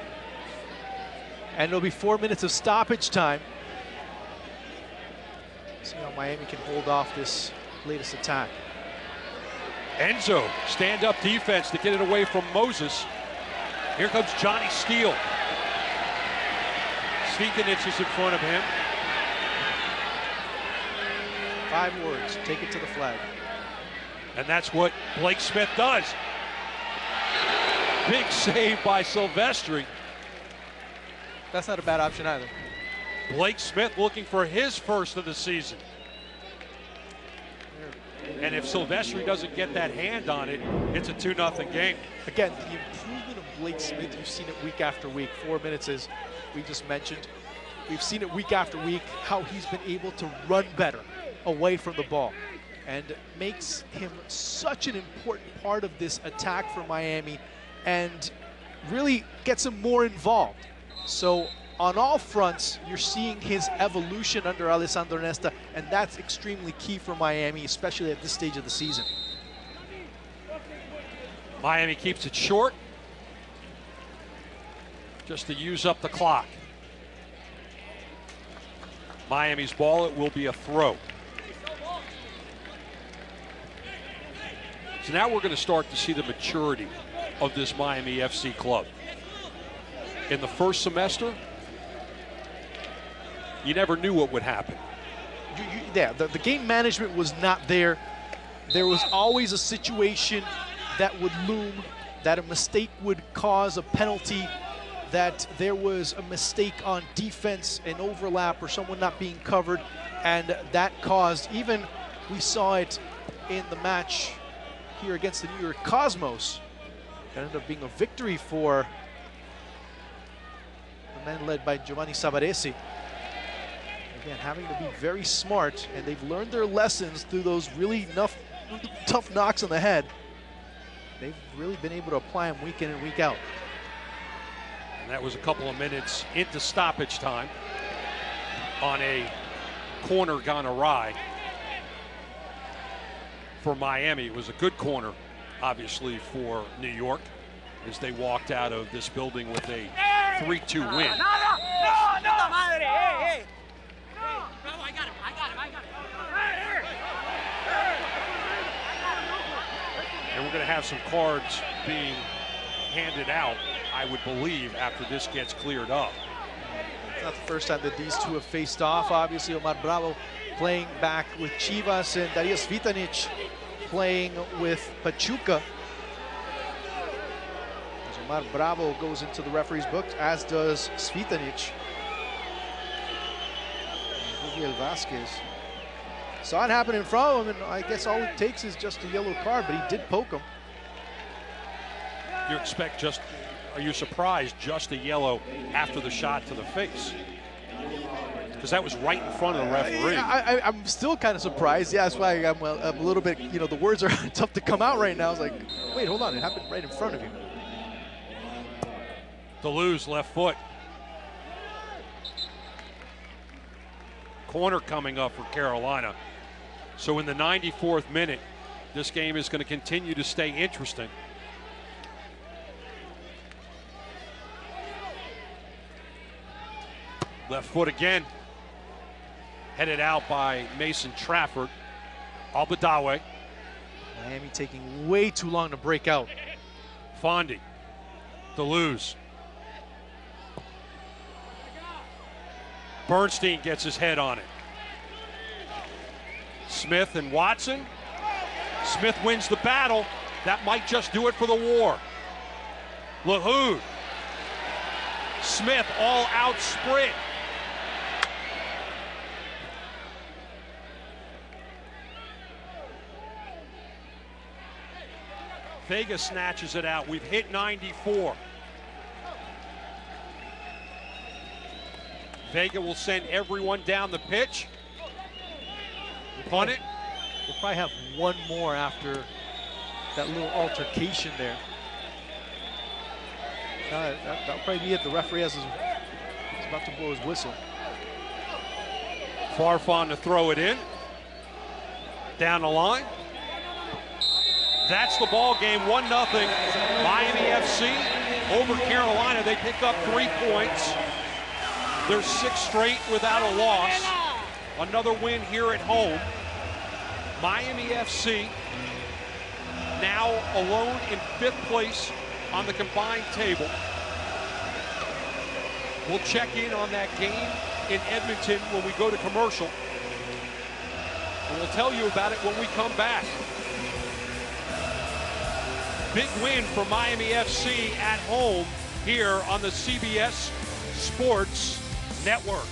And it'll be 4 minutes of stoppage time. See how Miami can hold off this latest attack. Enzo, stand-up defense to get it away from Moses. Here comes Johnny Steele. Svitanic is in front of him. 5 words, take it to the flag. And that's what Blake Smith does. Big save by Silvestri. That's not a bad option either. Blake Smith looking for his first of the season. And if Silvestri doesn't get that hand on it, it's a 2-0 game. Again, the improvement of Blake Smith, you've seen it week after week. 4 minutes, as we just mentioned. We've seen it week after week, how he's been able to run better away from the ball. And makes him such an important part of this attack for Miami and really gets him more involved. So on all fronts, you're seeing his evolution under Alessandro Nesta, and that's extremely key for Miami, especially at this stage of the season. Miami keeps it short, just to use up the clock. Miami's ball, it will be a throw. So now we're going to start to see the maturity of this Miami FC club. In the first semester, you never knew what would happen. The game management was not there. There was always a situation that would loom, that a mistake would cause a penalty, that there was a mistake on defense, an overlap, or someone not being covered, and that caused, even we saw it in the match here against the New York Cosmos. It ended up being a victory for the men led by Giovanni Savaresi. Again, having to be very smart, and they've learned their lessons through those really tough knocks on the head. They've really been able to apply them week in and week out. And that was a couple of minutes into stoppage time on a corner gone awry for Miami. It was a good corner, obviously, for New York as they walked out of this building with a 3-2 win. we're going to have some cards being handed out, I would believe, after this gets cleared up. It's not the first time that these two have faced off. Obviously, Omar Bravo playing back with Chivas and Darius Vitanic playing with Pachuca. As Omar Bravo goes into the referee's book, as does Svitanic. Miguel Vasquez saw it happen in front of him, and I guess all it takes is just a yellow card, but he did poke him. You expect just, are you surprised just a yellow after the shot to the face? Because that was right in front of the referee. I'm still kind of surprised. Yeah, that's why I'm a little bit, you know, the words are tough to come out right now. I was like, wait, hold on, it happened right in front of you. Deleuze left foot. Corner coming up for Carolina. So in the 94th minute, this game is going to continue to stay interesting. Left foot again. Headed out by Mason Trafford. Albadawe. Miami taking way too long to break out. Fondi. Deleuze. Bernstein gets his head on it. Smith and Watson. Smith wins the battle. That might just do it for the war. LaHood. Smith all out sprint. Vega snatches it out. We've hit 94. Vega will send everyone down the pitch. Punt it. We'll probably have one more after that little altercation there. That'll probably be it. The referee is about to blow his whistle. Farfan to throw it in. Down the line. That's the ball game, 1-0. Miami FC over Carolina. They pick up 3 points. They're 6 straight without a loss. Another win here at home. Miami FC now alone in 5th place on the combined table. We'll check in on that game in Edmonton when we go to commercial. And we'll tell you about it when we come back. Big win for Miami FC at home here on the CBS Sports Network.